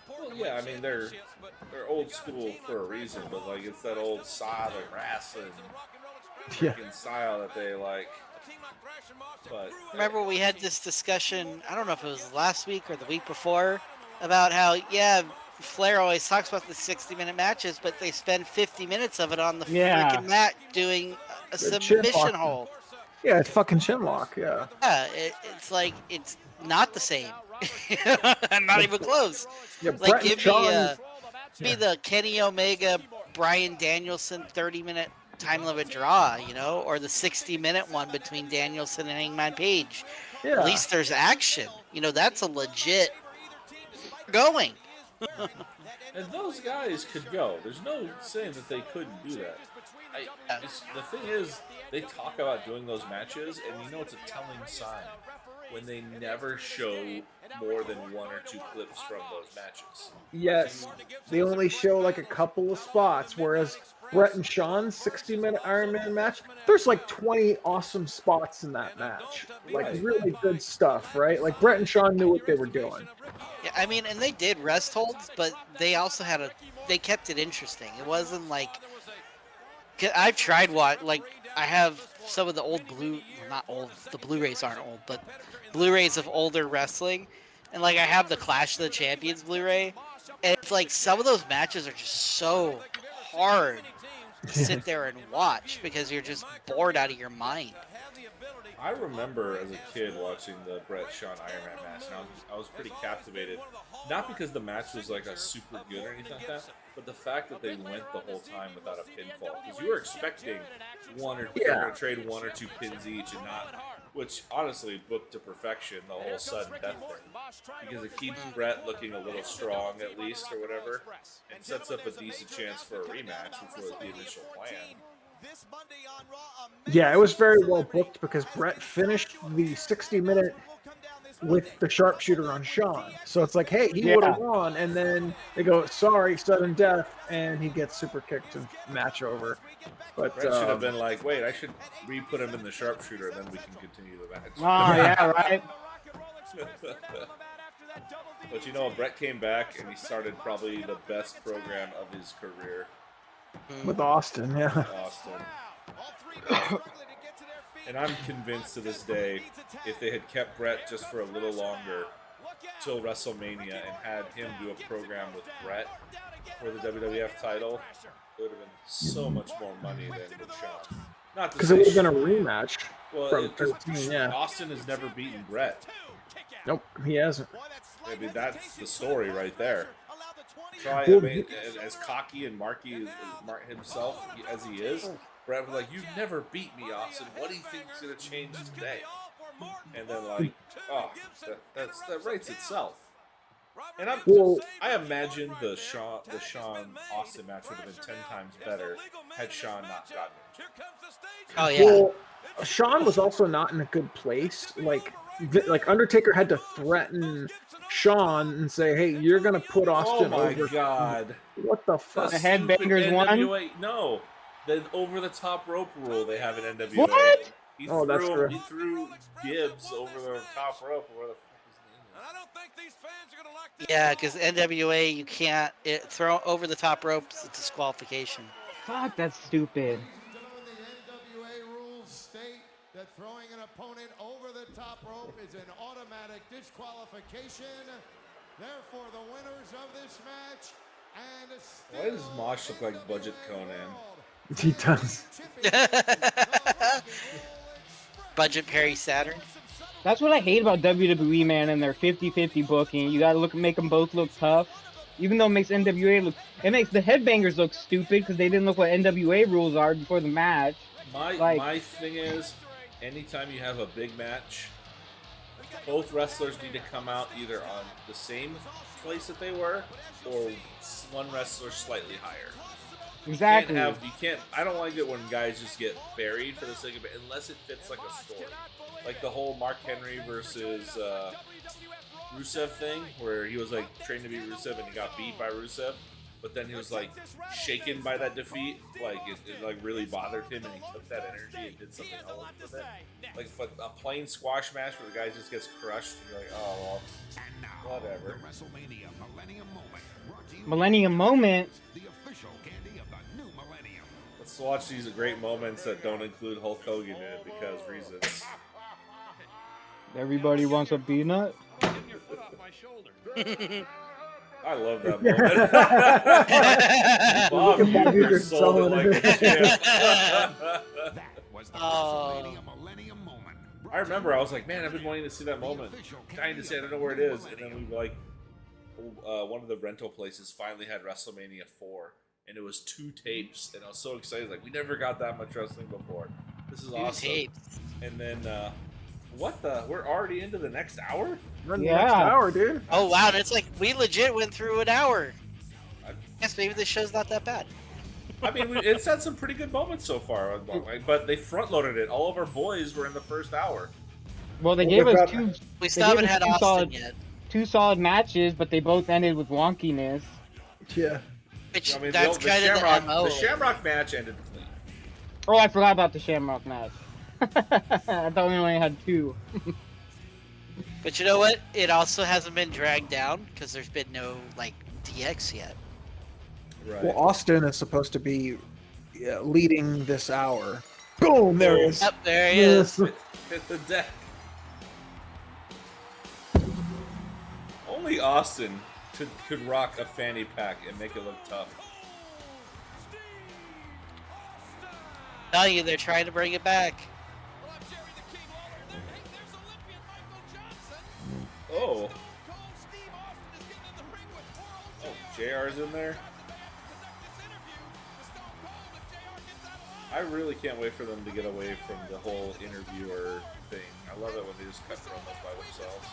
Well, yeah, I mean they're old school for a reason, but like it's that old style of wrestling, Yeah. freaking style that they like. But Remember we had this discussion, I don't know if it was last week or the week before, about how, yeah, Flair always talks about the 60-minute matches, but they spend 50 minutes of it on the Yeah. freaking mat doing a The chin submission lock. hold. Yeah, it's fucking chinlock, yeah. Yeah, it's like, it's not the same. Not even close. Yeah, Like, Brett and give Shawn, me the Kenny Omega, Bryan Danielson 30-minute time limit draw, you know, or the 60-minute one between Danielson and Hangman Page. yeah. At least there's action. You know, that's a legit going. and those guys could go. There's no saying that they couldn't do that. The thing is, they talk about doing those matches, and you know it's a telling sign when they never show more than one or two clips from those matches. Yes, they only show like a couple of spots, whereas Brett and Shawn's 60-minute Iron Man match, there's like 20 awesome spots in that match. Like, Right. really good stuff, right? Like, Brett and Shawn knew what they were doing. Yeah, I mean, and they did rest holds, but they also they kept it interesting. It wasn't like, 'cause I've tried like, I have some of the old not old, the Blu-rays aren't old, but Blu-rays of older wrestling, and like I have the Clash of the Champions Blu-ray, and it's like some of those matches are just so hard to sit there and watch because you're just bored out of your mind. I remember as a kid watching the Brett Shawn Iron Man match, and I was pretty captivated. Not because the match was like a super good or anything like that, but the fact that they went the whole time without a pinfall. Because you were expecting they're going to trade one or two pins each, and not, which honestly booked to perfection the whole sudden death thing. Because it keeps Brett looking a little strong at least or whatever, and sets up a decent chance for a rematch, which was the initial plan. Yeah, it was very well booked because Brett finished the 60-minute with the sharpshooter on Shawn. So it's like, hey, he would have won, and then they go, sorry, sudden death, and he gets super kicked and match over. But Brett should have been like, wait, I should re-put him in the sharpshooter, and then we can continue the match. Oh, yeah, right. But you know, Brett came back, and he started probably the best program of his career. with Austin, yeah. Austin. And I'm convinced to this day, if they had kept Brett just for a little longer till WrestleMania and had him do a program with Brett for the WWF title, it would have been so much more money than with Shawn. Not Because it would have been a rematch well, from because 13, yeah. Austin has never beaten Brett. Nope, he hasn't. I mean, that's the story right there. Try, I Well, mean, as cocky and marky as himself as he is, Brett was like, "You've never beat me, Austin. What do you think's gonna change today?" And then like, oh, that writes itself. And I imagine the Shawn Austin match would have been 10 times better had Shawn not gotten injured. Oh yeah. Well, Shawn was also not in a good place. Like, Like Undertaker had to threaten Shawn and say, "Hey, you're gonna put Oh Austin my over." god. What the The fuck? The stupid Headbangers won? NWA. No. The over the top rope rule they have in NWA. What? He Oh, that's true. He threw Gibbs over the top rope, or where the fuck his name And I don't think these fans are going to like this. Yeah, because NWA, you can't throw over the top ropes. It's disqualification. Fuck, that's stupid. Ladies and gentlemen, the NWA rules state that throwing an opponent over the top rope is an automatic disqualification. Therefore, the winners of this match and Why does Mosh look like Budget Conan? He does. Budget Perry Saturn. That's what I hate about WWE, man, and their 50-50 booking. You gotta make them both look tough. Even though it makes NWA look... It makes the Headbangers look stupid because they didn't look what NWA rules are before the match. My thing is, anytime you have a big match, both wrestlers need to come out either on the same place that they were, or one wrestler slightly higher. Exactly. You can't. I don't like it when guys just get buried for the sake of it, unless it fits like a story, like the whole Mark Henry versus Rusev thing, where he was like trained to be Rusev and he got beat by Rusev, but then he was like shaken by that defeat, like it like really bothered him, and he took that energy and did something else with it. Like, but a plain squash match where the guy just gets crushed, and you're like, oh well, whatever. WrestleMania Millennium Moment. Brought to you Millennium Moment. the official candy of the new millennium. Let's watch these great moments that don't include Hulk Hogan in it because reasons. Everybody wants a peanut. I love that moment. Look at Bob you Uecker sold it selling like it. a champ. That was the Oh. WrestleMania Millennium Moment. I remember I was like, man, I've been wanting to see that moment. Dying to see it. I don't know where it is. And then we like, one of the rental places finally had WrestleMania 4. And it was 2 tapes. And I was so excited. Like, we never got that much wrestling before. This is awesome. Tapes. And then, what the? We're already into the next hour? We're in the Yeah. next hour, dude. Oh wow, it's like we legit went through an hour. I- Guess maybe this show's not that bad. I mean, it's had some pretty good moments so far. But they front-loaded it. All of our boys were in the first hour. Well, they Well, gave they've us got- two We still haven't gave us had two Austin solid- yet. 2 solid matches, but they both ended with wonkiness. Yeah. Which I mean, that's the kind of Shamrock, the MO. the Shamrock match ended clean. Oh, I forgot about the Shamrock match. I thought we only had 2. But you know what? It also hasn't been dragged down because there's been no like DX yet. Right. Well, Austin is supposed to be leading this hour. Boom! There it is. Yep, there he is. Hit the deck. Only Austin could rock a fanny pack and make it look tough. Telling you, they're trying to bring it back. Well, I'm Jerry the King Lawler, and then, hey, there's Olympian Michael Johnson. Oh, Cole Steve Austin is getting in the ring with poor old oh, JR. JR's in there. Conduct this interview with Stone Cold if JR gets out alive. I really can't wait for them to get away from the whole interviewer thing. I love it when they just cut promos by themselves.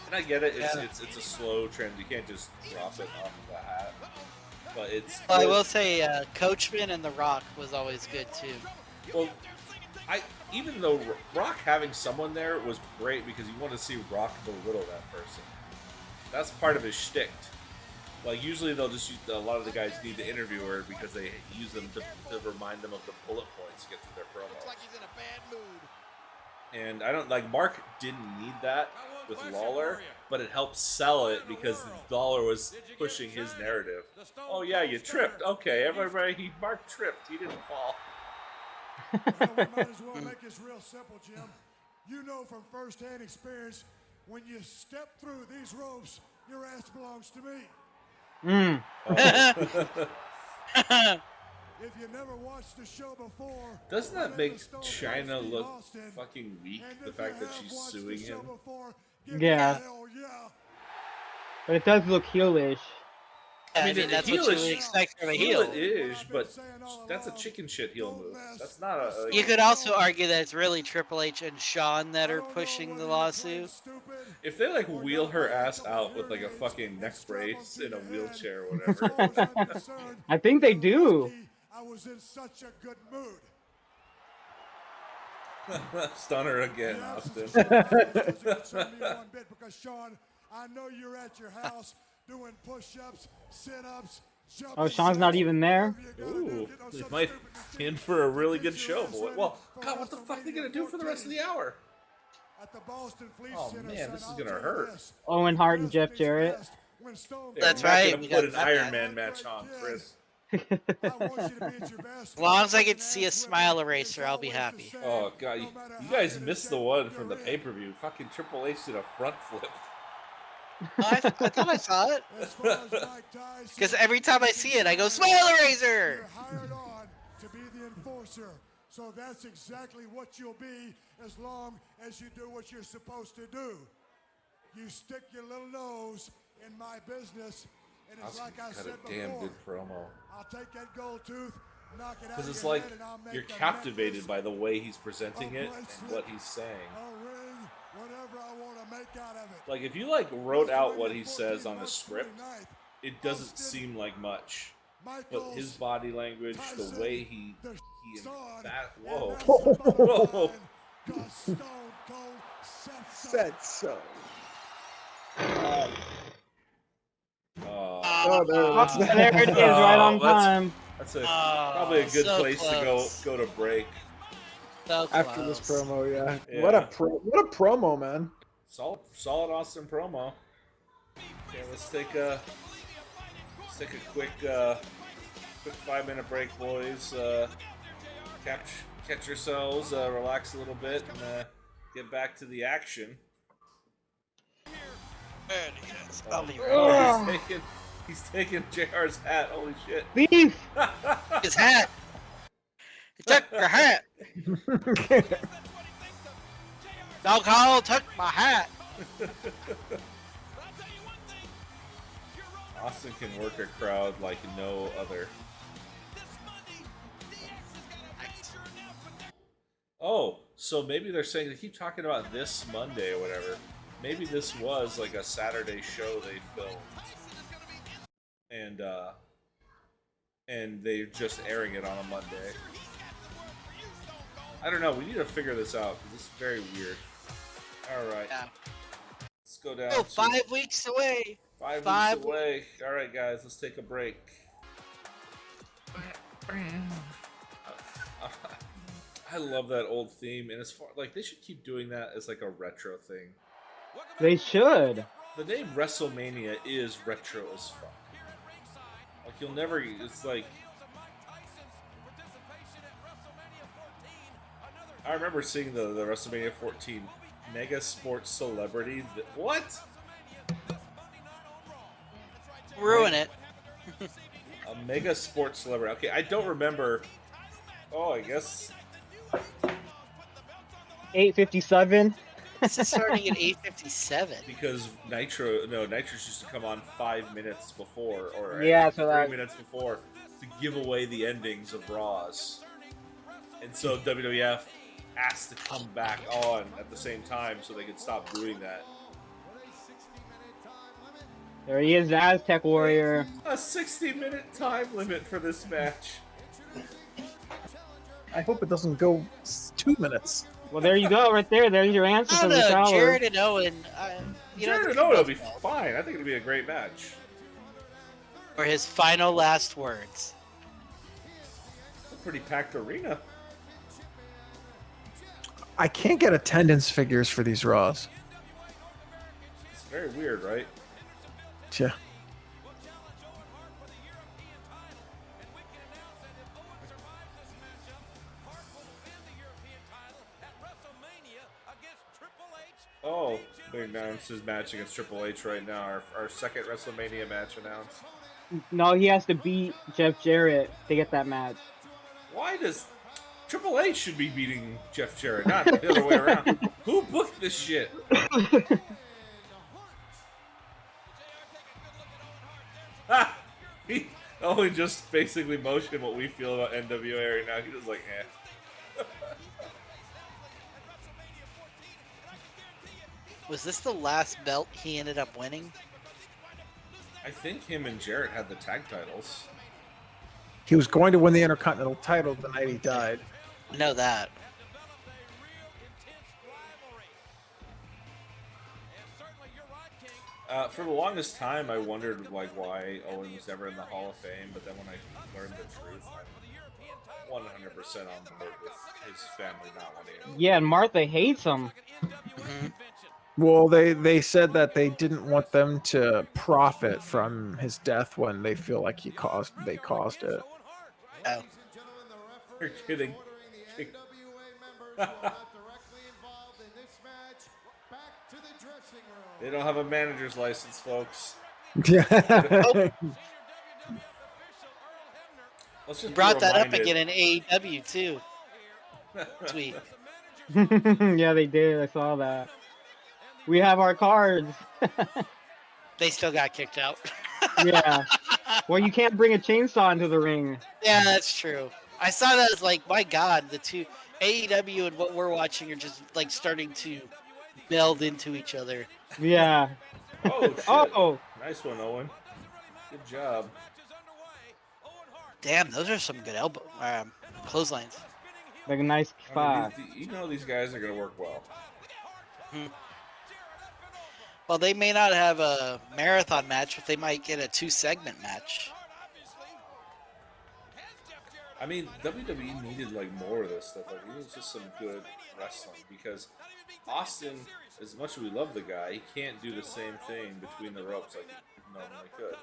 And I get it, it's a slow trend. You can't just drop it off of the hat. But it's. Well, I will say, Coachman and The Rock was always good too. Well, even though Rock having someone there was great because you want to see Rock belittle that person. That's part of his shtick. Like usually they'll just use, a lot of the guys need the interviewer because they use them to remind them of the bullet points to get through their promo. Looks like he's in a bad mood. And I don't like Mark didn't need that with Lawler, but it helped sell it because Lawler was pushing his narrative. Oh yeah, you tripped. Okay, everybody, Mark tripped. He didn't fall. Well, we might as well make this real simple, Jim. You know from first-hand experience, when you step through these ropes, your ass belongs to me. If you never watched the show before, Doesn't that my name make is Stone Cold China Steve look Austin, fucking weak? and The if fact you that have she's watched the suing show him. before, give me Yeah. a hell yeah. But it does look heelish. I mean, mean, the that's heel what is- you would expect from a Heel heel. it is, but that's a chicken shit heel move. That's not a. You could also argue that it's really Triple H and Shawn that are pushing the lawsuit. If they like wheel her ass out with like a fucking neck brace in a wheelchair or whatever. I think they do. I was in such a good mood. Stunner again, Austin. Because Sean, I know you're at your house doing push-ups, sit-ups, Oh, Sean's not even there? Ooh, they might be in for a really good show, boy. Well, God, what the fuck are they gonna do for the rest of the hour? At the Boston Fleet Oh Center, man, this is son, gonna I'll tell you hurt. this. Owen Hart and Jeff Jarrett. When Stone That's We're not right, gonna we put got an that Iron guy. Man match on, Chris. I want you to be at your best. As long as I get to see a smile eraser, I'll be happy. Oh God, you guys missed the one from the pay-per-view. Fucking Triple H did a front flip. I thought I saw it. Because every time I see it, I go, smile eraser! You're hired on to be the enforcer. So that's exactly what you'll be as long as you do what you're supposed to do. You stick your little nose in my business, and it's like I said Got a damn before. good promo. I'll take that gold tooth, knock it out Because of it's your like head, and I'll make you're the captivated necklace, by the way he's presenting a it and bracelet, what he's saying. a ring, whatever I want to make out of it. Like if you like wrote out what he says on a script, it doesn't seem like much. But his body language, the way he that whoa. Whoa. Said so. Oh, There it is, right on time. That's probably a good so place close. to go to break. So After this close. promo, yeah. Yeah. What a promo, man. Solid Austin promo. Okay, let's take a quick 5-minute break, boys. Catch yourselves, relax a little bit, and get back to the action. There it is. I'll be right back. He's taking JR's hat. Holy shit! Beef! His hat. He took your hat. Dog Hall took my hat. Austin can work a crowd like no other. Oh, so maybe they're saying they keep talking about this Monday or whatever. Maybe this was like a Saturday show they filmed, and they're just airing it on a Monday. I don't know. We need to figure this out because this is very weird. All right, Yeah. let's go down. Oh, to 5 weeks away. 5 5 weeks away. All right, guys, let's take a break. I love that old theme, and as far like they should keep doing that as like a retro thing. They should. The name WrestleMania is retro as fuck. Like you'll never. It's like I remember seeing the WrestleMania 14 Mega Sports Celebrity. What? Ruin it. A Mega Sports Celebrity. Okay, I don't remember. Oh, I guess 8:57. This is starting at 8:57. because Nitro's used to come on 5 minutes before, or Yeah, so 3 that- minutes before to give away the endings of Raws, and so WWF asked to come back on at the same time so they could stop doing that. There he is, the Aztec Warrior. A 60-minute time limit for this match. I hope it doesn't go 2 minutes. Well, there you go, right there. There's your answer I for don't the know, tower. Jared and Owen. Jared and Owen will be fine. I think it'll be a great match. For his final last words. It's a pretty packed arena. I can't get attendance figures for these Raws. It's very weird, right? Yeah. Oh, They announced his match against Triple H right now. Our second WrestleMania match announced. No, he has to beat Jeff Jarrett to get that match. Why does Triple H should be beating Jeff Jarrett, not the other way around? Who booked this shit? Ah, he only just basically motioned what we feel about NWA right now. He was like, eh. Was this the last belt he ended up winning? I think him and Jarrett had the tag titles. He was going to win the Intercontinental title the night he died. Know that. For the longest time, I wondered like why Owen was never in the Hall of Fame, but then when I learned the truth, I'm 100% on board with his family not wanting him. Yeah, and Martha hates him. Well, they said that they didn't want them to profit from his death when they feel like they caused it. Oh. You're kidding. They don't have a manager's license, folks. Yeah. Let's just Brought be that up reminded. again in AEW too. Sweet. Yeah, they did. I saw that. We have our cards. They still got kicked out. Yeah. Well, you can't bring a chainsaw into the ring. Yeah, that's true. I saw that as like, my God, the two AEW and what we're watching are just like starting to meld into each other. Yeah. Oh, shit. Oh. Nice one, Owen. Good job. Damn, those are some good elbow clotheslines. Like a nice I spot. mean, you know these guys are going to work well. Well, they may not have a marathon match, but they might get a 2-segment match. I mean, WWE needed like more of this stuff. Like, it was just some good wrestling because Austin, as much as we love the guy, he can't do the same thing between the ropes like he normally could.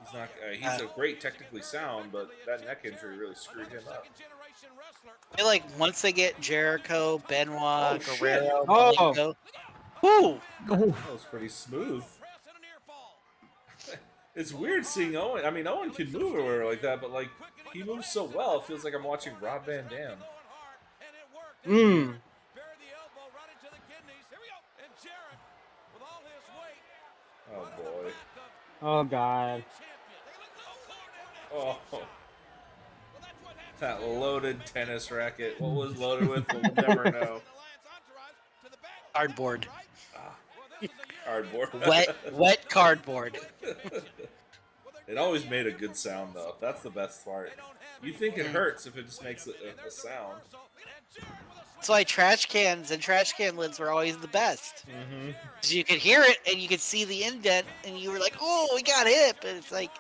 He's not. He's a great technically sound, but that neck injury really screwed him up. I feel like once they get Jericho, Benoit, Oh, Guerrero, Oh. Malenko, woo! That was pretty smooth. It's weird seeing Owen. I mean, Owen can move everywhere like that, but like he moves so well, it feels like I'm watching Rob Van Dam. Oh boy. Oh God. Oh. That loaded tennis racket. What was loaded with? We'll never know. Cardboard. Cardboard. Wet cardboard. It always made a good sound, though. That's the best part. You think it hurts if it just makes a sound. That's why trash cans and trash can lids were always the best. Mm-hmm. 'Cause you could hear it and you could see the indent, and you were like, "Oh, we got hit!" But it's like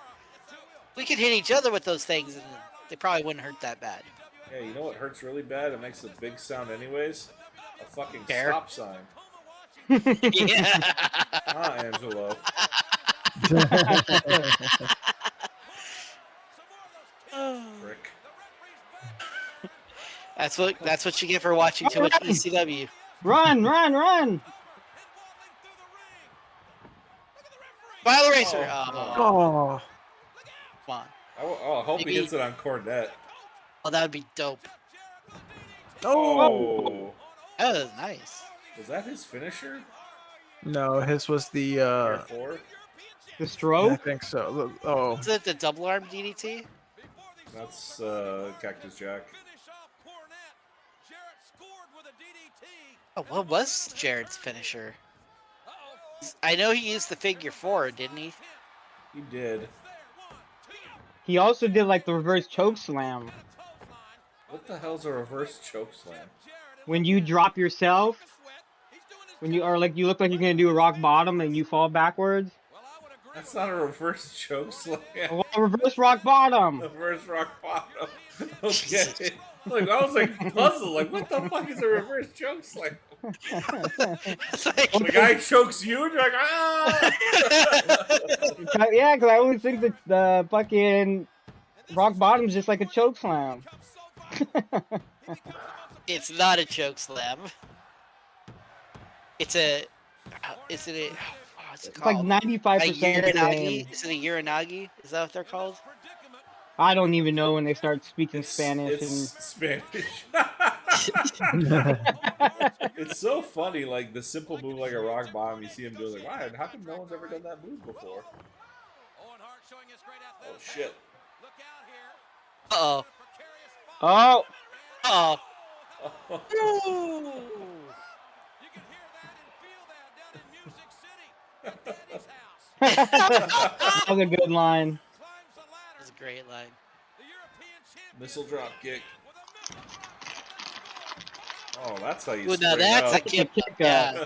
we could hit each other with those things, and they probably wouldn't hurt that bad. Yeah, you know what hurts really bad? It makes a big sound anyways? A fucking Fair. stop sign. Yeah. Ah, Angelo. Frick. That's what you get for watching too much ECW. Run, run, run! File Racer. Oh. Oh. Come on. I hope he Maybe- hits it on Cornette. Oh, that would be dope. Oh. That was nice. Was that his finisher? No, his was the Air 4? The I stroke? think so. Oh. Is it the double arm DDT? That's Cactus Jack. Oh, what was Jared's finisher? I know he used the figure 4, didn't he? He did. He also did like the reverse choke slam. What the hell's a reverse chokeslam? When you drop yourself, when you are like you look like you're gonna do a rock bottom and you fall backwards. That's not a reverse chokeslam. Well, reverse rock bottom. Reverse rock bottom. Okay. Like I was like puzzled. Like what the fuck is a reverse chokeslam? It's like, The guy chokes you, and you're like, ah! Yeah, because I always think that the fucking rock bottom's just like a choke slam. it's not a choke slam. It's a. Is it a? What's it It's like called? 95% A the same. Uranagi? Is it a Uranagi? Is that what they're called? I don't even know when they start speaking Spanish. It's Spanish. It's so funny, like the simple move like a rock bottom, you see him doing like, wow, how come no one's ever done that move before? Oh shit. Uh-oh. Oh, Uh-oh. that was a good line. That's a great line. Missile drop kick. Oh, that's how you Ooh, now spring that's out. a kick. kick Yeah.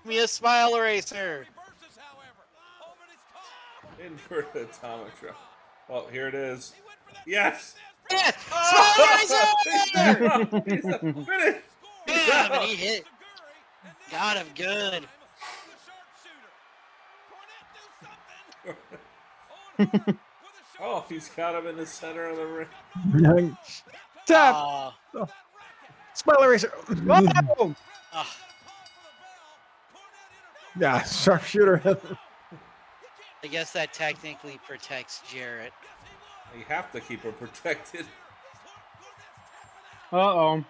Give me a smile eraser. Inverted atomic drop. Oh, here it is. Yes. Yeah, Oh! smile eraser. He's finished. He's Damn, and out. he hit. Got him good. Oh, he's got him in the center of the ring. Tap. Oh, Smile eraser. Whoa! oh. Yeah, sharpshooter. I guess that technically protects Jarrett. You have to keep him protected. Uh-oh.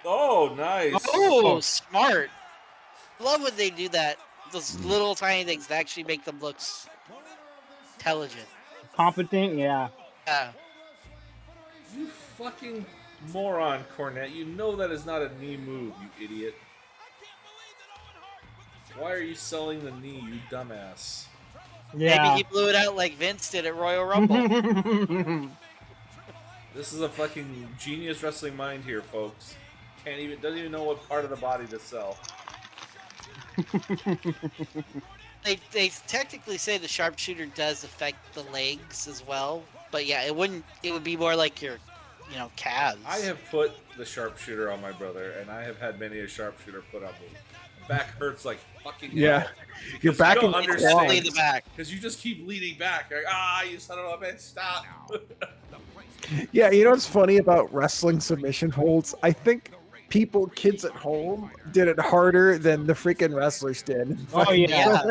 Oh, nice. Oh, smart. Love when they do that. Those little tiny things that actually make them look intelligent. Competent, yeah. Yeah. You fucking moron, Cornette. You know that is not a knee move, you idiot. Why are you selling the knee, you dumbass? Yeah. Maybe he blew it out like Vince did at Royal Rumble. This is a fucking genius wrestling mind here, folks. Doesn't even know what part of the body to sell. They technically say the sharpshooter does affect the legs as well, but yeah, it would be more like your, calves. I have put the sharpshooter on my brother, and I have had many a sharpshooter put on me. My back hurts like fucking Yeah. hell. Your Because back you don't and understand. Definitely the back. Because you just keep leaning back. You're like, you son of a bitch, stop. Yeah, you know what's funny about wrestling submission holds? I think kids at home, did it harder than the freaking wrestlers did. Oh, yeah.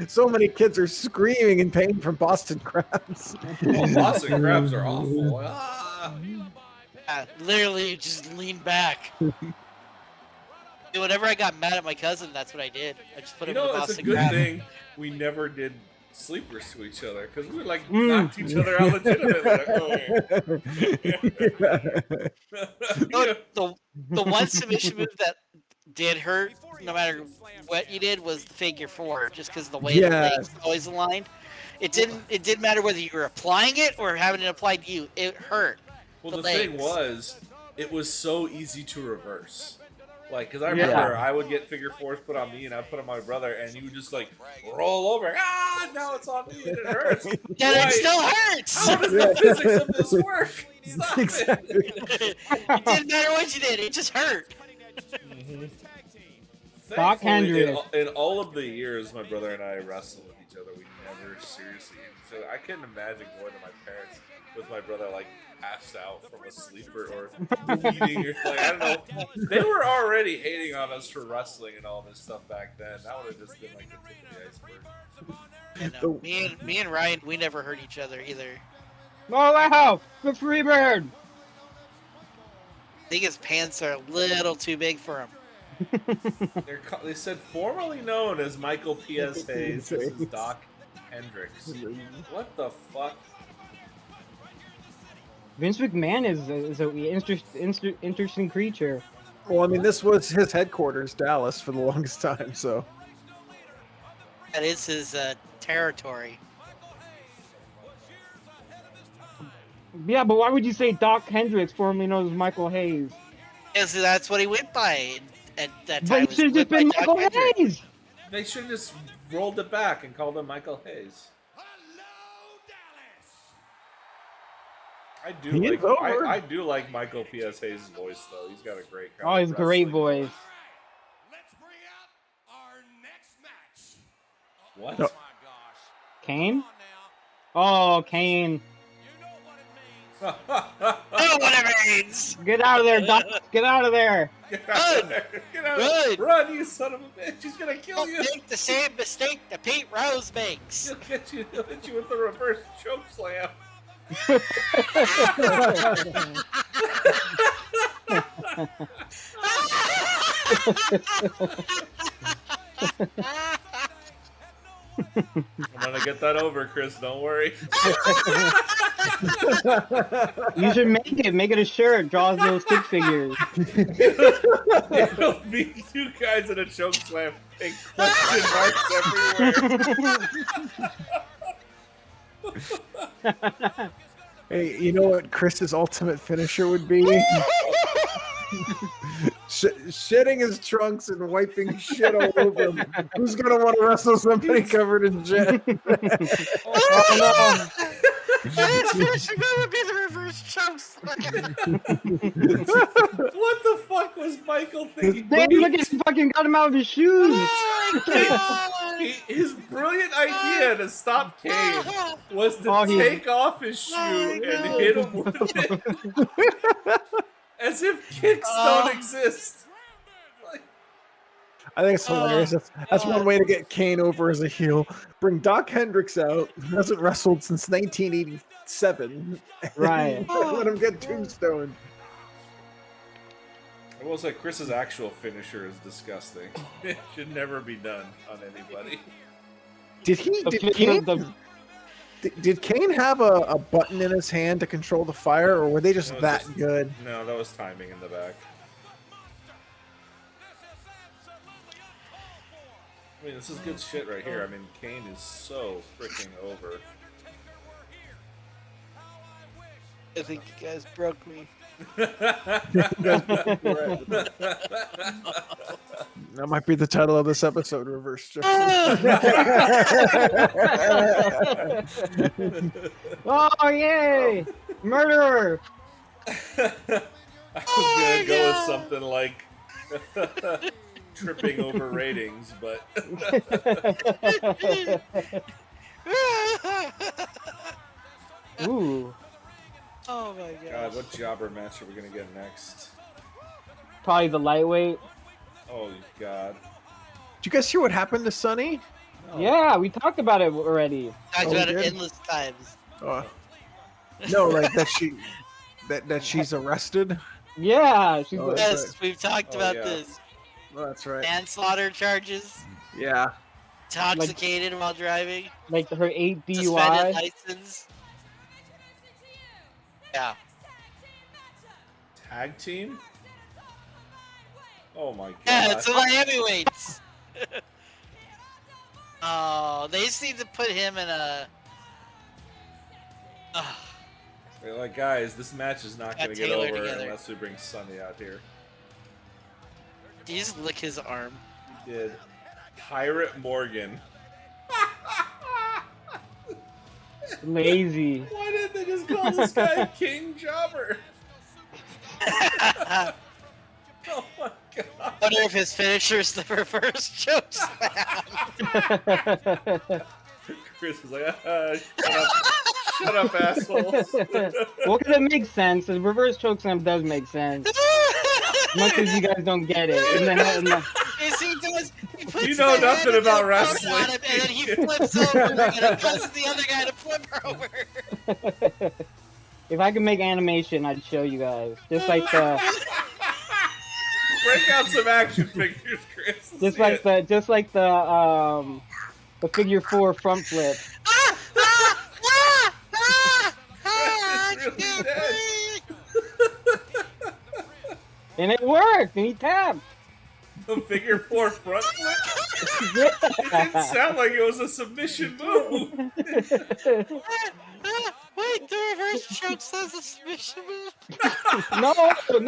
So many kids are screaming in pain from Boston Crabs. Oh, Boston Crabs are awful. Ah. Yeah, literally, you just lean back. Whenever I got mad at my cousin, that's what I did. I just put him in the It's a Boston good Crab. thing we never did sleepers to each other, because we like knocked each other out legitimately. Like, Oh, the one submission move that did hurt, no matter what you did, was the figure four, just because the way the legs always aligned. It didn't matter whether you were applying it or having it applied to you. It hurt. Well, the legs. thing was, it was so easy to reverse. Like, because I remember I would get figure fours put on me, and I'd put on my brother, and you would just, like, roll over. Now it's on me, and it hurts. Yeah, it still hurts! How does the physics of this work? Stop Exactly. It didn't matter what you did, it just hurt. Doc Thankfully, Hendricks. in all of the years my brother and I wrestled with each other, we never seriously hit each other. I couldn't imagine going to my parents with my brother, like, passed out from a sleeper or bleeding or like, I don't know. They were already hating on us for wrestling and all this stuff back then. That would have just been like the tip of the iceberg. Me and Ryan, we never hurt each other either. Oh, wow! The Freebird! I think his pants are a little too big for him. They said formerly known as Michael P.S. Hayes. This is Doc Hendricks. What the fuck? Vince McMahon is an interesting creature. Well, I mean, this was his headquarters, Dallas, for the longest time, so. That is his territory. Yeah, but why would you say Doc Hendricks, formerly known as Michael Hayes? Because that's what he went by at that But time. it should have just been Michael Hayes! They should have just rolled it back and called him Michael Hayes. I do like Michael P.S. Hayes' voice, though. He's got a great kind Oh, he's of a great wrestling voice. Let's bring out our next match. What? No. Kane? Oh, Kane. I know what it means! Get out of there, Doc. Get out of there. Get out of there. Get out of there. Good. Run, you son of a bitch. He's going to kill Don't you. make the same mistake that Pete Rose makes. He'll hit you with the reverse choke slam. I'm gonna get that over, Chris. Don't worry. You should make it a shirt. Draws those stick figures. It'll be two guys in a choke slam and question marks everywhere. Hey, you know what Chris's ultimate finisher would be? Shitting his trunks and wiping shit all over him. Who's gonna want to wrestle somebody covered in shit? Oh no! His finisher move would be the reverse chokeslam. What the fuck was Michael thinking? Damn, look at him! Fucking got him out of his shoes. Oh my god! His brilliant idea to stop Kane was to Oh, he- take off his shoe my and God. hit him with it. As if kicks don't exist. Like, I think it's hilarious. That's one way to get Kane over as a heel. Bring Doc Hendricks out, who hasn't wrestled since 1987. Right. Let him get tombstoned. I will say Chris's actual finisher is disgusting. It should never be done on anybody. Did Kane have a button in his hand to control the fire, or were they just No, that just- good? No, that was timing in the back. I mean, this is good shit right here. I mean, Kane is so freaking over. I think you guys broke me. That might be the title of this episode, Reverse Justice. Oh yay! Murderer! I was gonna go with something like tripping over ratings, but Ooh, Oh my god. God, what jobber match are we gonna get next? probably the lightweight. Oh God! Did you guys hear what happened to Sonny? No. Yeah, we talked about it already. Talked Oh, about we it did? endless times. No, like that she's arrested. Yeah, she's Oh, that's Yes, right. we've talked Oh, about yeah. this. Oh, that's right. Manslaughter charges, Yeah. intoxicated while driving, like her 8 suspended DUI. license. Yeah. Tag team? Oh my God! Yeah, it's the Miami weights. Oh, they just need to put him in a. They're like, guys, this match is not Got gonna get Taylor over together. unless we bring Sonny out here. Did you just lick his arm? He did. Pirate Morgan. Lazy. Why didn't they just call this guy King Jobber? Oh my God! Wonder if his finisher's the reverse chokeslam. Chris is like, shut up, assholes. Well, because it makes sense. The reverse chokeslam does make sense. Much as you guys don't get it. Yes, he does. He puts You know the nothing hand about on wrestling. him, and then he flips over and it causes the other guy to flip over. If I could make animation, I'd show you guys. Just like the, Break out some action figures, Chris. just like the figure 4 front flip. Chris is really dead. And it worked, and he tapped. The figure 4 front flip? It didn't sound like it was a submission move. Wait, the reverse choke says a submission move. No, that's a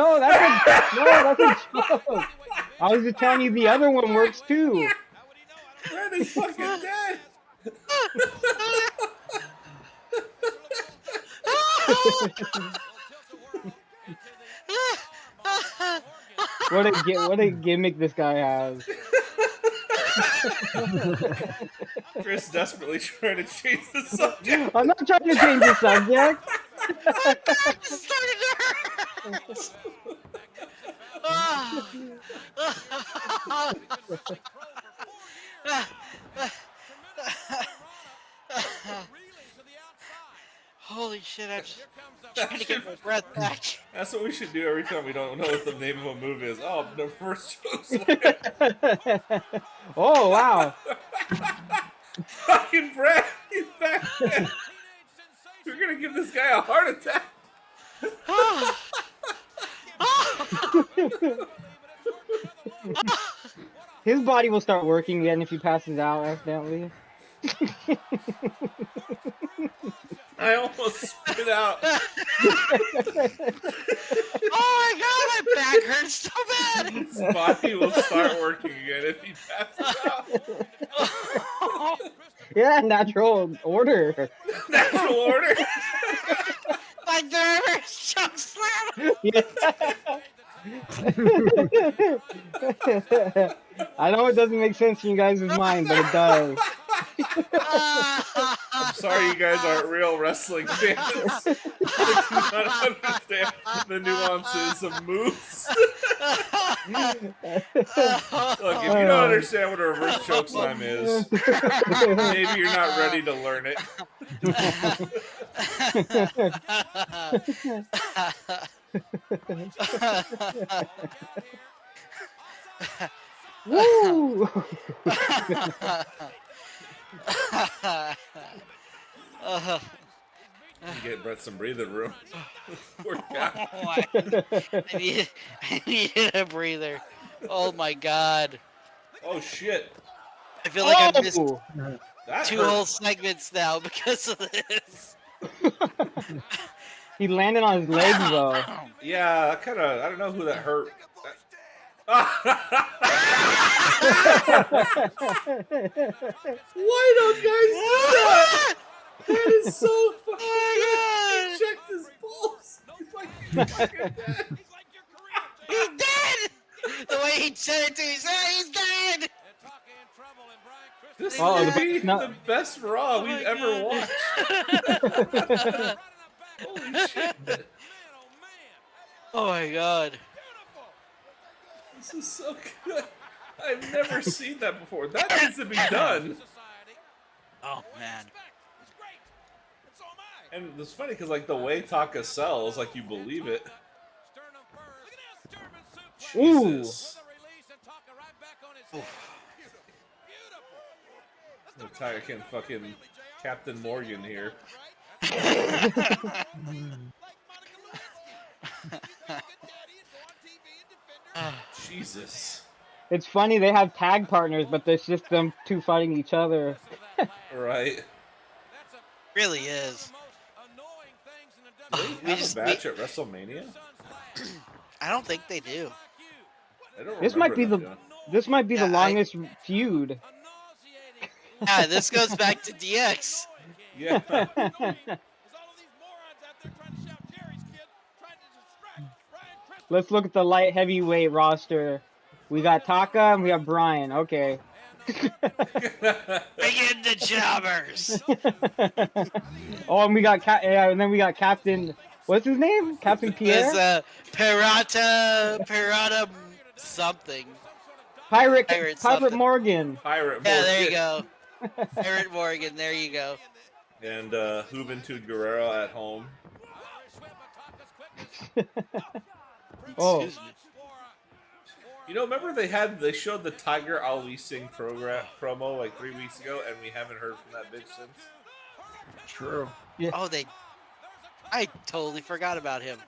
joke. I was just telling you the other one works too. Randy's fucking dead. What a gimmick this guy has. Chris desperately trying to change the subject. I'm not trying to change the subject. Started to hurt. Holy shit, I'm just trying to get my breath back. That's what we should do every time we don't know what the name of a move is. Oh, the first choke's Oh wow. fucking Brad, he's back there. We're gonna give this guy a heart attack. His body will start working again if he passes out accidentally. I almost spit out. Oh my god, my back hurts so bad. His body will start working again if he passes out. Yeah, natural order. Natural order. My nervous chokeslam. I know it doesn't make sense in you guys' mind, but it does. I'm sorry you guys aren't real wrestling fans. You don't understand the nuances of moves. Look, if you don't understand what a reverse chokeslam is, maybe you're not ready to learn it. Woo! Get Brett some breathing room. Poor guy. I needed a breather. Oh my god. Oh shit. I feel like I missed That two hurt. whole segments now because of this. He landed on his legs though. Yeah, kind of. I don't know who that hurt. Why don't guys do that? That is so fucking good. He checked his pulse. He's like, "You're fucking dead." He's dead! The way he said it to me, he's dead! This Oh, may be no. the best Raw we've ever watched. Holy shit. Oh my god. This is so good. I've never seen that before. That needs to be done. Oh man. And it's funny because, like, the way Taka sells, like, you believe it. Ooh. Jesus. The Tiger can fucking Captain Morgan here. Jesus. It's funny they have tag partners, but there's just them two fighting each other. Right. Really is. We have a match at WrestleMania? I don't think they do. I don't This might be remember the Yeah, longest feud. Yeah, this goes back to DX. Yeah. Let's look at the light heavyweight roster. We got Taka and we have Brian. Okay. Bring in the jobbers. Oh, and we got and then we got Captain. What's his name? Captain Pierre. There's Pirata something. Pirate something. Morgan. Pirate Morgan. Yeah, there you go. Pirate Morgan, there you go. And Juventud Guerrero at home. Oh. Excuse me. You know, remember they showed the Tiger Ali Singh promo like 3 weeks ago, and we haven't heard from that bitch since. True. Yeah. Oh, I totally forgot about him.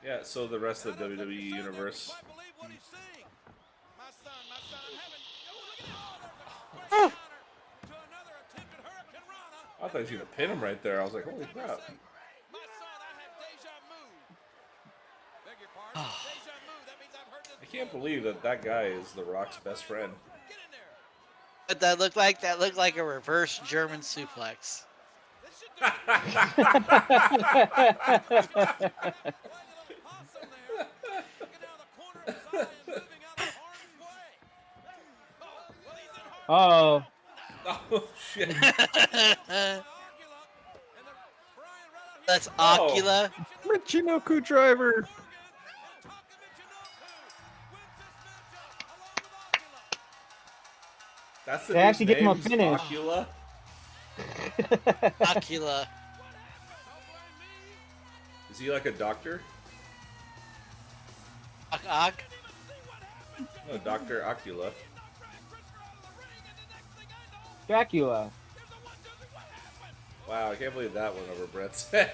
Yeah, so the rest of the WWE universe. I thought he was gonna pin him right there. I was like, holy crap. I can't believe that guy is The Rock's best friend. But that looked like a reverse German suplex. Oh. Oh shit. That's Ocula. Michinoku driver. That's the They actually dude's get him a name, finish. Ocula? Ocula. Is he like a doctor? Oc. No, Dr. Ocula. Dracula. Wow, I can't believe that went over Brett's head.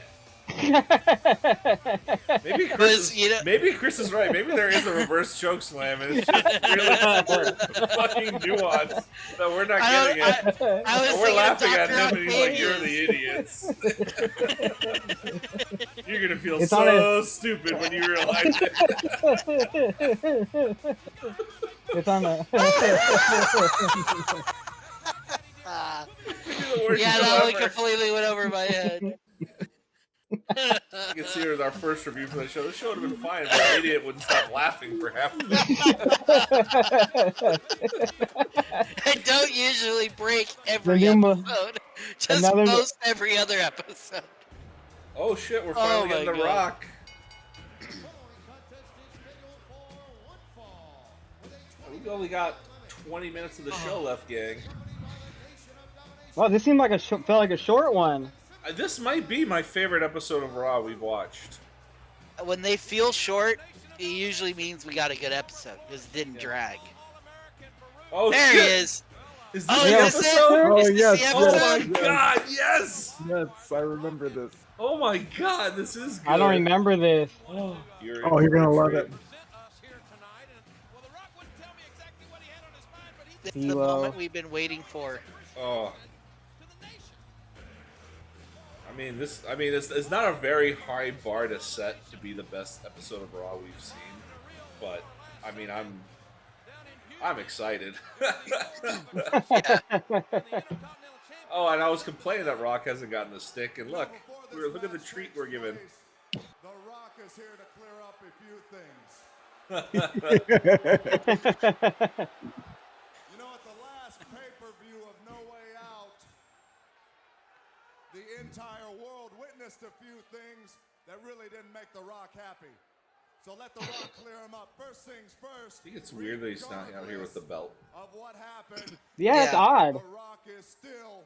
Maybe Because, you know, maybe Chris is right. Maybe there is a reverse choke slam, and it's just really super fucking nuanced that we're not getting it. I was And we're thinking of laughing at Dr. him, and he's like, "You're the idiots. You're gonna feel It's on so stupid when you realize it." It's on a. Yeah, that one completely went over my head. You can see her in our first review for the show. The show would have been fine if that idiot wouldn't stop laughing for half of it. I don't usually break every episode. Just post every other episode. Oh shit, we're finally getting The Rock. We've only got 20 minutes of the show left, gang. Wow, this seemed like felt like a short one. This might be my favorite episode of Raw we've watched. When they feel short, it usually means we got a good episode because it didn't drag. Oh, there shit. he is. Is this the episode? Oh, is yes. this the episode? Oh my god, yes! Yes, I remember this. Oh my god, this is good. I don't remember this. You're you're gonna love it. It's the moment we've been waiting for. Oh. I mean, it's not a very high bar to set to be the best episode of Raw we've seen, but I mean, I'm excited. Oh, and I was complaining that Rock hasn't gotten the stick, and look at the treat we're given. The Rock is here to clear up a few things. You know, at the last pay-per-view of No Way Out, the entire world witnessed a few things that really didn't make The Rock happy. So let The Rock clear him up. First things first. I think it's weird that he's not out here with the belt. Of what happened. Yeah, it's odd. The Rock is still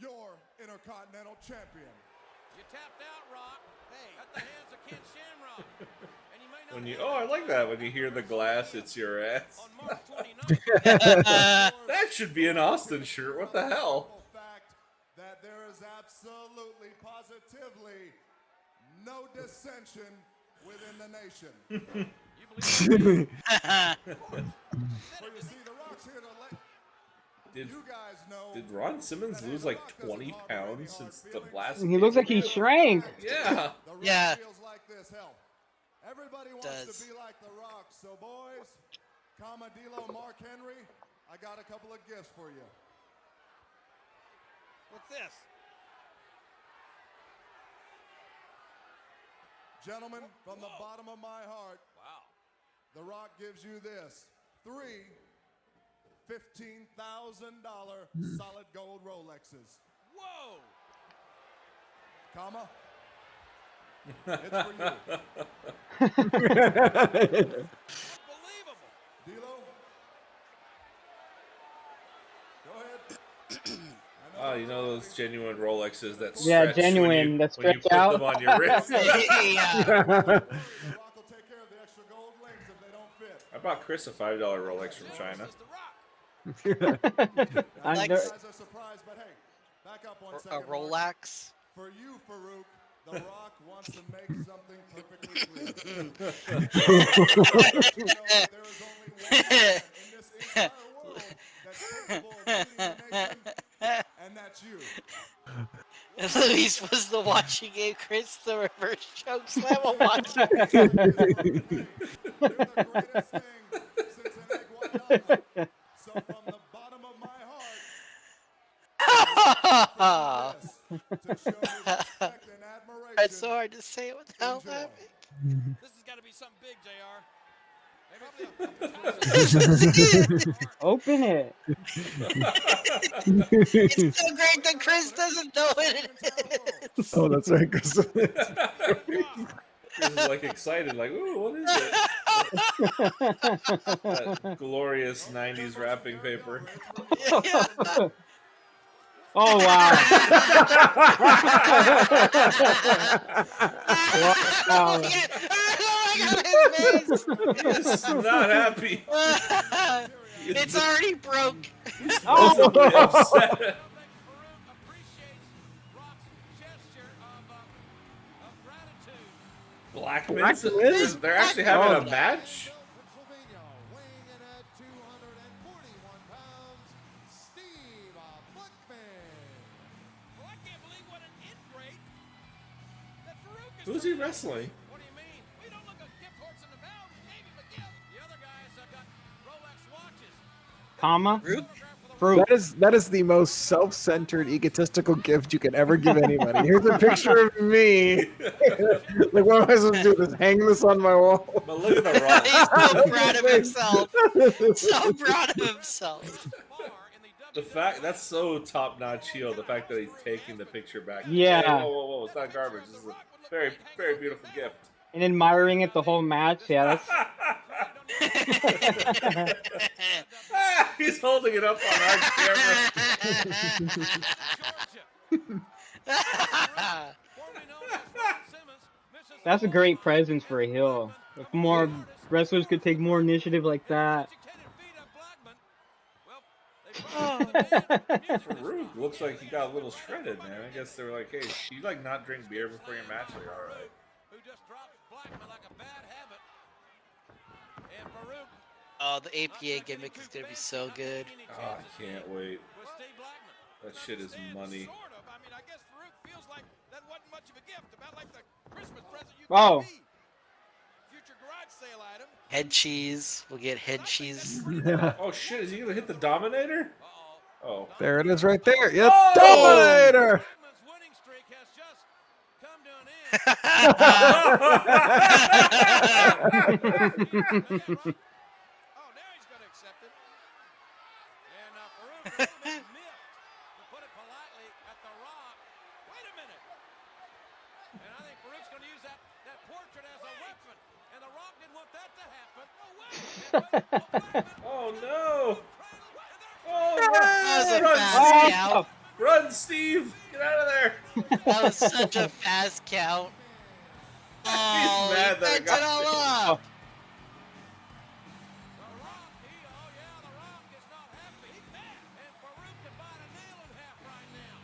your Intercontinental Champion. You tapped out, Rock. Hey, at the hands of Ken Shamrock. And you might not When you I like that when you hear the glass, it's your ass. on March 29th. That should be an Austin shirt. What the hell? Fact that there is absolutely, positively no dissension within the nation. For you see, The Rock's here to let you guys know. Did Ron Simmons lose like 20 pounds since the last? He looks like he shrank. Yeah. The Rock Yeah. feels like this. Hell, everybody wants to be like The Rock. So, boys, Commodilo, Mark Henry, I got a couple of gifts for you. What's this? Gentlemen, from the bottom of my heart, Wow. The Rock gives you this. 3 $15,000 solid gold Rolexes. Whoa. Comma. It's for you. Unbelievable. D'Lo. Go ahead. Oh, you know those genuine Rolexes that stretch Yeah, genuine, that when you stretch put out. them on your wrist. Yeah. The Rock will take care of the extra gold links if they don't fit. I bought Chris a $5 Rolex from China. This is The Rock. I'm Like- ver- You guys are surprised, but hey, back up one A second. Mark. Rolex. For you, Farouk, The Rock wants to make something perfectly clear. You know that there is only one man in this entire world that's capable of leading the nation, and that's you. Luis was the watching game. Chris, the reverse choke slam while watching. You're the greatest thing since an egg Guadalajara. So from the bottom of my heart, this, to show you respect and admiration. It's so hard to say it without Enjoy. laughing. This has got to be something big, JR. Open it. It's so great that Chris doesn't know what it is. Oh, that's right, Chris. Chris is like excited, like, ooh, what is it? That glorious 90s wrapping paper. Oh wow. Oh my god, his face. He's not happy. It's already broke. Oh. Visibly upset. Blackman's? Blackman? They're actually having Oh. a match? Pennsylvania, weighing in at 241 pounds, Steve Blackman. Well, I can't believe what an ingrate that Farouk is. Who's he wrestling? What do you mean? We don't look a gift horse in the mouth. We gave him a gift. The other guys got Rolex watches. Comma. Farouk? Farouk. That is the most self-centered, egotistical gift you can ever give anybody. Here's a picture of me. Like, what am I supposed to do? Just hang this on my wall? But look at the rock. He's so proud of himself. So proud of himself. The fact that's so top-notch heel. The fact that he's taking the picture back. Yeah. Hey, whoa! It's not garbage. This is a very, very beautiful gift. And admiring it the whole match. Yeah, that's. He's holding it up on our camera. That's a great presence for a heel. If more wrestlers could take more initiative like that. Farouk looks like he got a little shredded, man. I guess they were like, "Hey, you like not drink beer before your match?" Like, all right. Who just dropped Blackman like a bad habit. And Farouk Oh, the APA gimmick is gonna be so good. Oh, I can't wait. with Steve Blackman. That shit is money. Sort of. I mean, I guess Farouk feels like that wasn't much of a gift. About like the Christmas present you Oh. gave me. Future garage sale item. Head cheese. We'll get head cheese. Oh shit! Is he gonna hit the Dominator? Oh. There it is right there. Yep. Oh! Dominator! Blackman's winning streak has just come to an end. Oh, now he's going to accept it. And Farouk a little bit miffed, to put it politely, at The Rock. Wait a minute. And I think Farouk's going to use that portrait as a weapon. And The Rock didn't want that to happen. Oh, wait. Oh no! Oh, That was a run, fast Steve! count. Run, Steve! Get out of there! That was such a fast count. Oh, mad he that I bent got it all it. up. The Rock, The Rock is not happy. He's mad. And Farouk can bite a nail in half right now.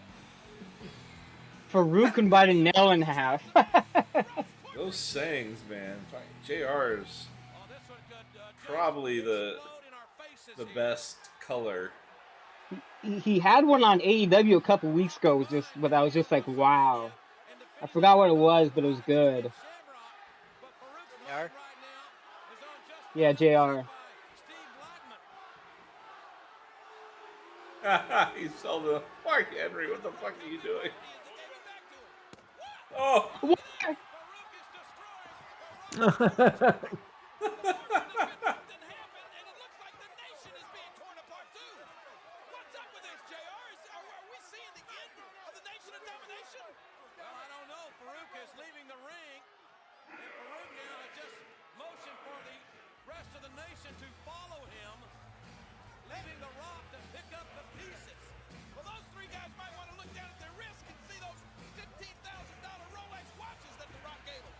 Farouk can bite a nail in half. Those sayings, man. JR's Oh, this one could probably the explode in our faces here. best color. He had one on AEW a couple weeks ago. But I was just like, wow. I forgot what it was, but it was good. Shamrock, but Farouk's JR? mind right now is on just Yeah, JR. by Steve Blackman. He's told him, Mark Henry, what the fuck are you doing? He gave it back to him. Oh! Farouk is destroying The Rock. Nothing happened, and it looks like the nation is being torn apart too. What's up with this, JR? Are we seeing the end of the Nation of Domination? Well, I don't know. Farouk is leaving the ring, and Farouk now has just motioned for the rest of the nation to follow him, leaving The Rock to pick up the pieces. Well, those three guys might want to look down at their wrists and see those $15,000 Rolex watches that The Rock gave them.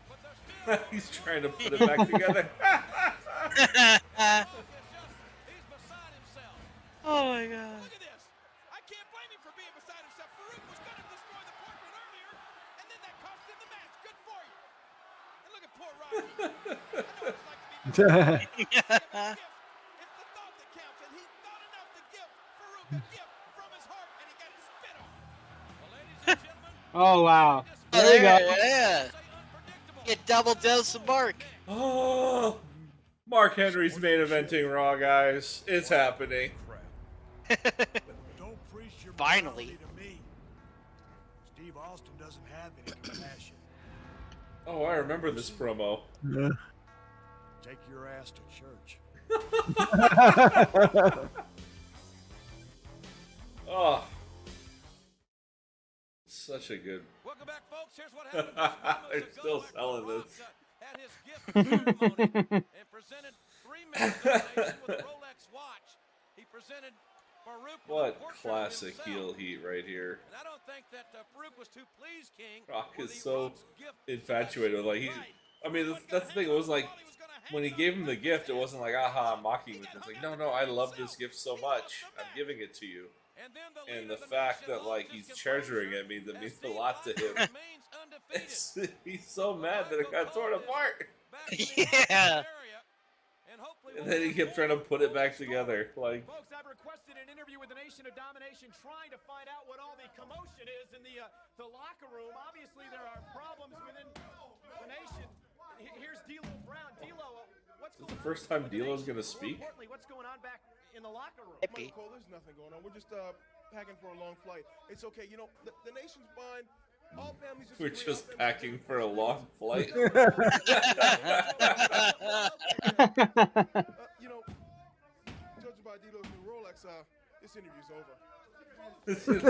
But they're still. He's trying to put it back together. He's beside himself. Oh my god. Look at this. I can't blame him for being beside himself. Farouk was going to destroy the portrait earlier, and then that cost him the match. Good for you. And look at poor Rocky. I know what it's like to be beside him. It's the thought that counts, and he thought enough to give Farouk a gift from his heart, and he got it spit on. Well, ladies and gentlemen, Oh, wow. Oh, There you go. Yeah. say unpredictable. Get double dose of Mark. Oh! Mark Henry's main eventing Raw, guys. It's happening. Don't preach your Finally. morality to me. Steve Austin doesn't have any compassion. Oh, I remember this promo. Yeah. Take your ass to church. Oh. Such a good. Welcome back, folks. Here's what happened. They're still selling this. At his gift ceremony and presented 3 minutes donation with a Rolex watch. He presented Farouk with a What portrait of classic himself. heel heat right here. And I don't think that Farouk was too pleased, King. Rock with is the so Rock's gift infatuated with like he. Right. I mean, that's the thing. It was like when he gave him the gift, it wasn't like, aha, I'm mocking with it. It's like, no, I love this gift so much. I'm giving it to you. And And the fact that like he's treasuring it means a lot to him. He's so mad that it got torn apart. Yeah. And then he kept trying to put it back together. Like, Folks, I've requested an interview with the Nation of Domination, trying to find out what all the commotion is in the locker room. Obviously, there are problems within the Nation. Here's D'Lo Brown. D'Lo, what's is this the first time D'Lo's gonna speak? Importantly, what's going on back in the locker room? Hippie. Cole, there's nothing going on. We're just packing for a long flight. It's okay. You know, the nation's fine. All families We're just packing for a long flight. You know, judging by D'Lo's new Rolex, this interview's over. Could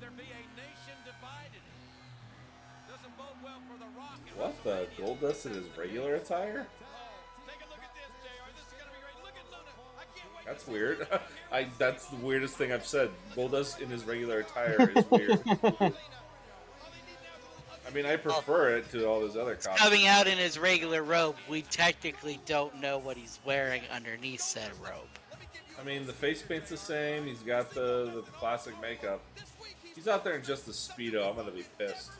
there be a nation divided? Doesn't bode well for The Rock. What the? Goldust in his regular attire? Take a look at this, JR. This is gonna be great. Look at Luna. I can't wait. That's weird. That's the weirdest thing I've said. Goldust in his regular attire is weird. I mean, I prefer it to all those other costumes. Coming out in his regular robe, we technically don't know what he's wearing underneath said robe. I mean, the face paint's the same. He's got the classic makeup. He's out there in just the Speedo. I'm gonna be pissed.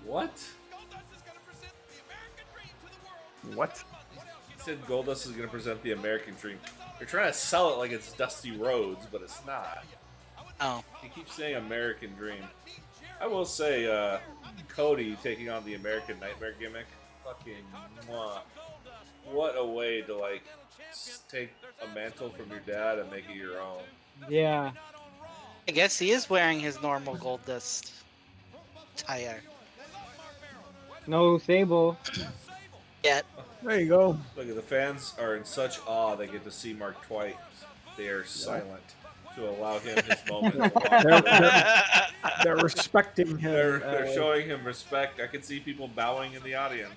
What? What? He said Goldust is going to present the American Dream. They're trying to sell it like it's Dusty Rhodes, but it's not. Oh. He keeps saying American Dream. I will say, Cody taking on the American Nightmare gimmick. Fucking mwah. What a way to, like, take a mantle from your dad and make it your own. Yeah. I guess he is wearing his normal Goldust attire. No Sable. Yet. There you go. Look, the fans are in such awe they get to see Mark twice. They are silent to allow him his moment. They're respecting him. They're showing him respect. I can see people bowing in the audience.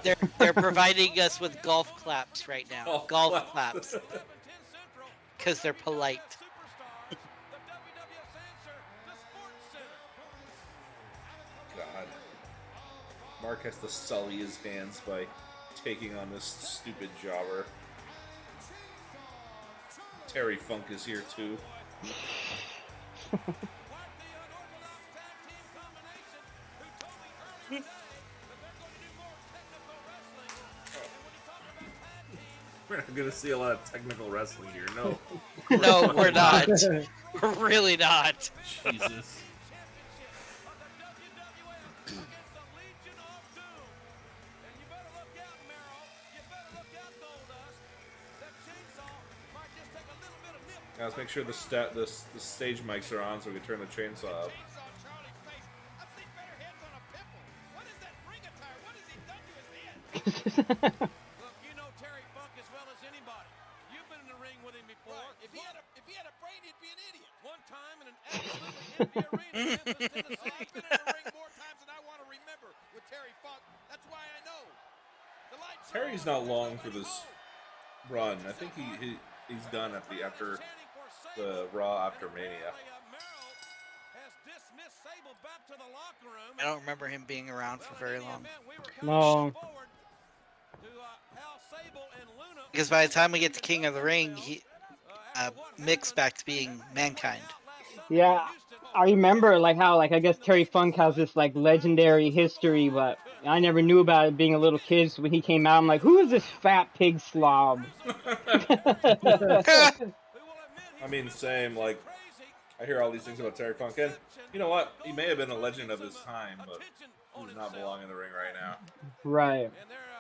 They're providing us with golf claps right now. Golf claps. Because they're polite. God. Mark has to sully his hands by taking on this stupid jobber. Terry Funk is here too. We're not going to see a lot of technical wrestling here, no. No, we're not. We're really not. Jesus. Now let's make sure the stage mics are on so we can turn the chainsaw up. Look, you know Terry Funk as well as anybody. You've been in the ring with him before. Right. If he had a brain, he'd be an idiot. One time in an absolutely empty arena in Memphis, Tennessee. I've been in the ring more times than I want to remember with Terry Funk. That's why I know. The lights Terry's not long for this run. I think he's done after the Raw after Mania. I don't remember him being around for very long. No. Because by the time we get to King of the Ring, he Mick's back to being Mankind. Yeah, I remember like how I guess Terry Funk has this like legendary history, but I never knew about it being a little kid. So when he came out, I'm like, who is this fat pig slob? I mean, same. Like, I hear all these things about Terry Funk, and you know what? He may have been a legend of his time, but he does not belong in the ring right now. Right.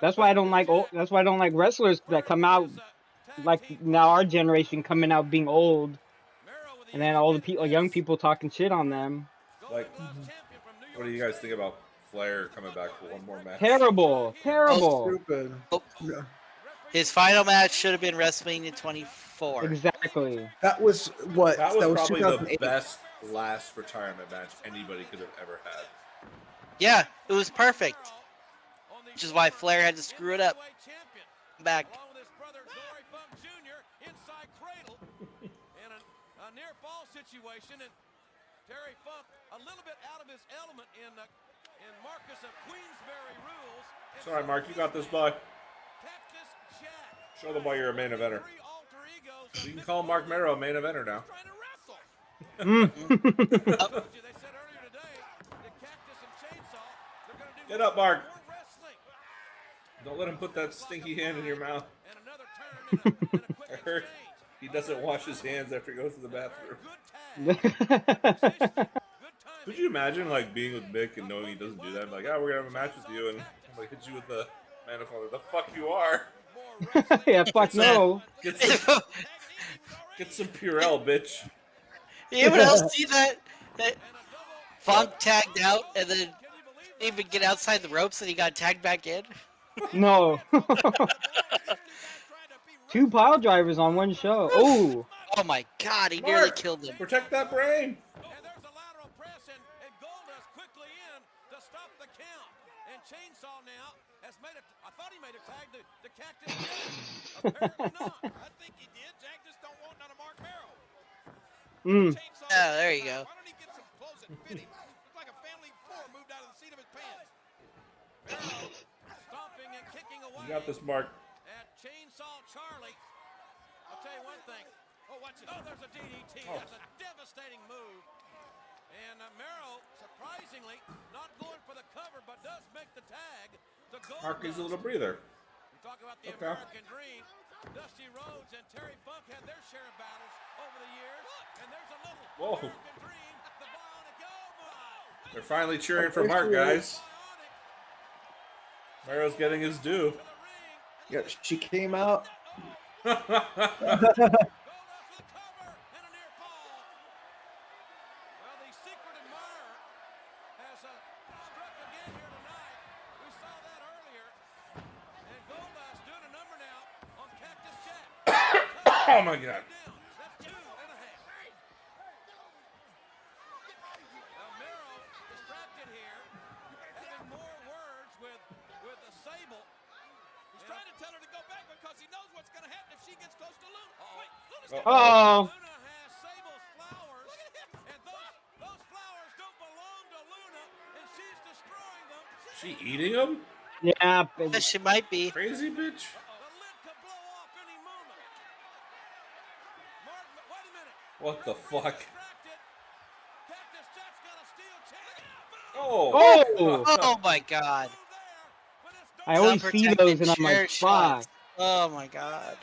That's why I don't like that's why I don't like wrestlers that come out like now our generation coming out being old, and then all the people, young people talking shit on them. Like, what do you guys think about Flair coming back for one more match? Terrible, terrible. Stupid. Oh. Yeah. His final match should have been WrestleMania 24. Exactly. That was what? That was probably the 2008. best last retirement match anybody could have ever had. Yeah, it was perfect. Which is why Flair had to screw it up. Back. near fall situation, and Terry Funk a little bit out of his element in Marcus of Queensberry rules. Sorry, Mark, you got this, bud. Cactus Jack. Show them why you're a main eventer. Three alter egos. You can call Mark Mero a main eventer now. Trying to wrestle. They said earlier today that Cactus and Chainsaw, they're going to do Get up, Mark. more wrestling. Don't let him put that stinky hand in your mouth. And another turn and a quick I heard exchange. he doesn't wash his hands after he goes to the bathroom. Good tag. Good timing. Could you imagine like being with Mick and knowing he doesn't do that? Like, oh, we're gonna have a match with you, and I'm like hit you with the manifold. The fuck you are? Yeah, fuck no. Get some Purell, bitch. Anyone else see that Funk tagged out and then didn't even get outside the ropes and he got tagged back in? No. 2 pile drivers on one show. Oh. Oh my god, he nearly killed him. Protect that brain. And there's a lateral press, and Goldust quickly in to stop the count. And Chainsaw now has made it. I thought he made a tag to Cactus Jack. Apparently not. I think he did. Jack just don't want none of Mark Merrill. Chainsaw. Oh, there you go. Why don't he get some clothes and fit him? Looks like a family of 4 moved out of the seat of his pants. Merrill stomping and kicking away. You got this, Mark. At Chainsaw Charlie. I'll tell you one thing. Oh, watch it. Oh, there's a DDT. That's a devastating move. And Merrill, surprisingly, not going for the cover, but does make the tag. The Mark needs a little breather. We talk about the American Dream. Dusty Rhodes and Terry Funk had their share of battles over the years. And there's a little American Dream. The Bionic Elbow. They're finally cheering for Mark, guys. Mero's getting his due. Yeah, she came out. Well, the secret admirer has struck again here tonight. We saw that earlier. And Goldust doing a number now on Cactus Jack. Oh my god. That's 2.5. Now Mero distracted here, having more words with the Sable. He's trying to tell her to go back because he knows what's going to happen if she gets close to Luna. Wait, Luna's got Oh. Luna has Sable's flowers, and those flowers don't belong to Luna, and she's destroying them. She eating him? Yeah. Yeah, she might be. Crazy bitch. The lid could blow off any moment. Mark, wait a minute. What the fuck? Distracted. Cactus Jack's got a steel chair. Oh. Oh my god. I always see those and I'm chair like, shots. fuck. Oh my god.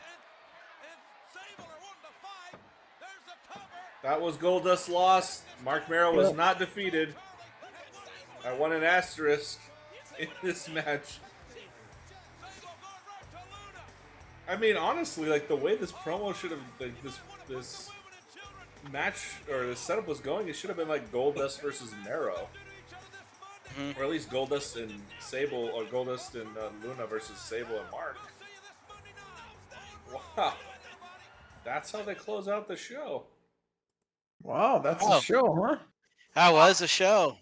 That was Goldust's loss. Mark Mero was not defeated. I won an asterisk in this match. I mean, honestly, like the way this promo should have, like this match or the setup was going, it should have been like Goldust versus Mero, or at least Goldust and Sable, or Goldust and Luna versus Sable and Mark. Wow, that's how they close out the show. Wow, that's a show, huh? That was a show.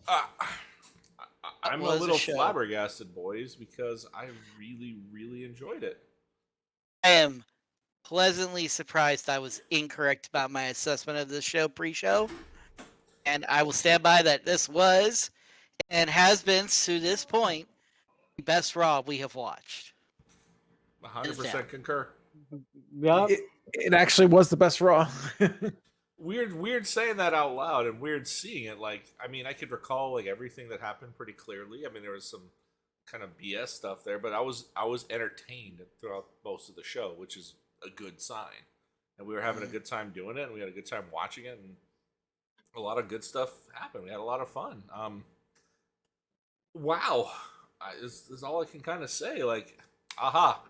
I'm a was a little show. flabbergasted, boys, because I really, really enjoyed it. I am pleasantly surprised I was incorrect about my assessment of this show pre-show. And I will stand by that this was and has been to this point the best Raw we have watched. 100% concur. Yeah. It actually was the best Raw. Weird saying that out loud and weird seeing it. Like, I mean, I could recall like everything that happened pretty clearly. I mean, there was some kind of BS stuff there, but I was entertained throughout most of the show, which is a good sign. And we were having a good time doing it, and we had a good time watching it, and a lot of good stuff happened. We had a lot of fun. Wow, this is all I can kind of say. Like, aha,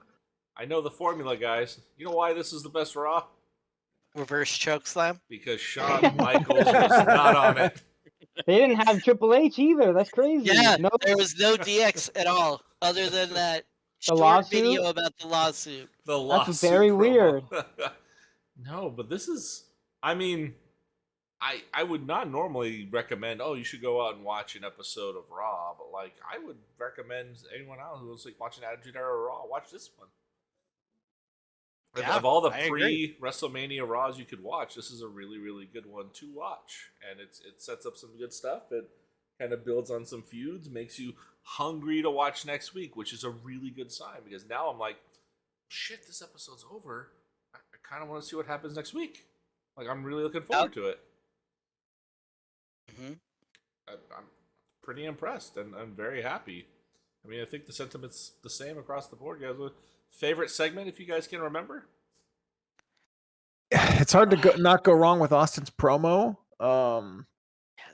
I know the formula, guys. You know why this is the best Raw? Reverse chokeslam. Because Shawn Michaels was not on it. They didn't have Triple H either. That's crazy. Yeah, No. there was no DX at all, other than that short lawsuit? video about the lawsuit. The lawsuit That's very promo. weird. No, but this is, I mean, I would not normally recommend, oh, you should go out and watch an episode of Raw, but like I would recommend anyone else who's like watching Attitude Era Raw, watch this one. Yeah, of all the I agree. pre-WrestleMania Raws you could watch, this is a really, really good one to watch. And it sets up some good stuff. It kind of builds on some feuds, makes you hungry to watch next week, which is a really good sign because now I'm like, shit, this episode's over. I kind of want to see what happens next week. Like, I'm really looking forward to it. Mm-hmm. I'm pretty impressed and I'm very happy. I mean, I think the sentiment's the same across the board, guys. Favorite segment, if you guys can remember? It's hard to not go wrong with Austin's promo. Yeah,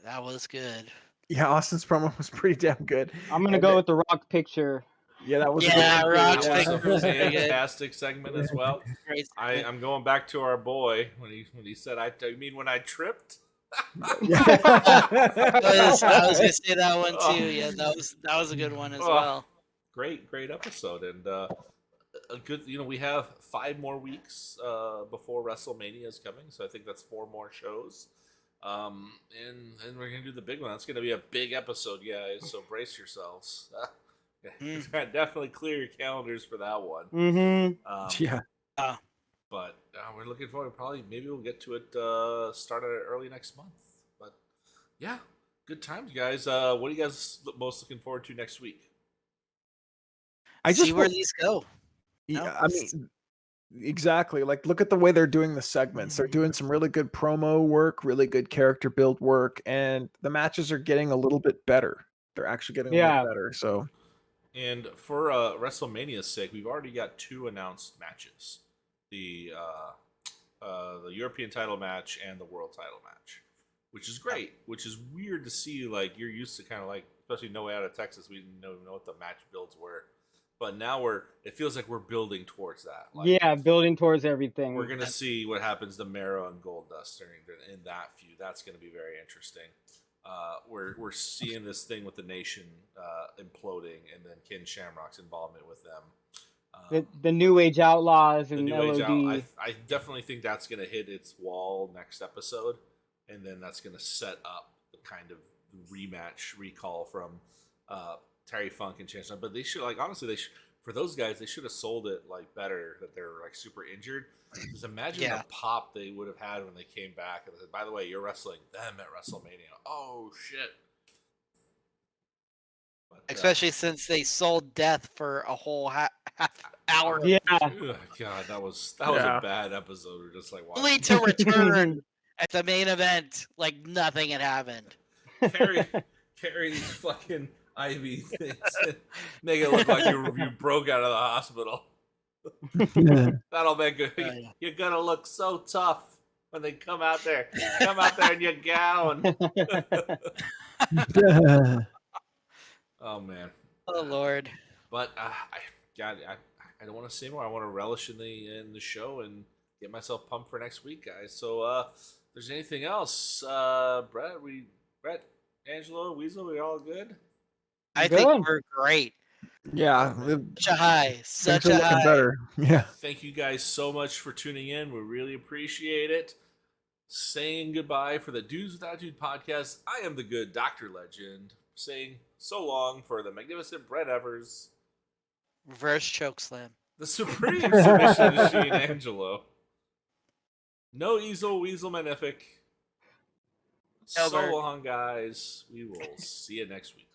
that was good. Yeah, Austin's promo was pretty damn good. I'm gonna go with the Rock picture. Yeah, that was a Yeah, good Rock's yeah. picture was very good. Fantastic segment as well. Great segment. I'm going back to our boy when he said, "You mean when I tripped?" I was gonna say that one too. Yeah, that was a good one as well. Great episode, and a good. We have 5 more weeks before WrestleMania is coming, so I think that's 4 more shows. And we're gonna do the big one. That's gonna be a big episode, guys. So brace yourselves. Definitely clear your calendars for that one. Mm-hmm. Yeah. But we're looking forward. Maybe we'll get to it start at early next month. But yeah, good times, guys. What are you guys most looking forward to next week? I just see where these go. Yeah, No, I mean, exactly. Like, look at the way they're doing the segments. They're doing some really good promo work, really good character build work, and the matches are getting a little bit better. They're actually getting a little better. So, and for WrestleMania's sake, we've already got 2 announced matches: the European title match and the World title match, which is great. Which is weird to see. Like, you're used to kind of like, especially no way out of Texas, we didn't know what the match builds were. But now it feels like we're building towards that. Like, Yeah, building towards everything. We're going to see what happens to Mero and Goldust in that feud. That's going to be very interesting. We're seeing this thing with the Nation imploding, and then Ken Shamrock's involvement with them. The New Age Outlaws and the New Age LOD. I definitely think that's going to hit its wall next episode, and then that's going to set up the kind of rematch recall from Terry Funk and Chance. But they should, like, honestly, for those guys, they should have sold it like better that they're like super injured. Because imagine the pop they would have had when they came back and they said, "By the way, you're wrestling them at WrestleMania." Oh shit! But, especially since they sold Death for a whole half hour. Yeah. God, that was a bad episode. We're just like, wow. Only to return at the main event like nothing had happened. Carry these fucking IV things and make it look like you broke out of the hospital. That'll make it. You're gonna look so tough when they come out there. Come out there in your gown. Oh man. Oh Lord. But I don't want to say more. I want to relish in the show and get myself pumped for next week, guys. So if there's anything else, Brett, Angelo, Weasel, we all good? I think we're great. Yeah, such a high. Such a high. Better. Yeah. Thank you guys so much for tuning in. We really appreciate it. Saying goodbye for the Dudes Without Dude podcast. I am the good Dr. Legend. Saying so long for the magnificent Brett Evers. Reverse chokeslam. The supreme submission machine, Angelo. No Easel, Weasel Magnific. So long, guys. We will see you next week.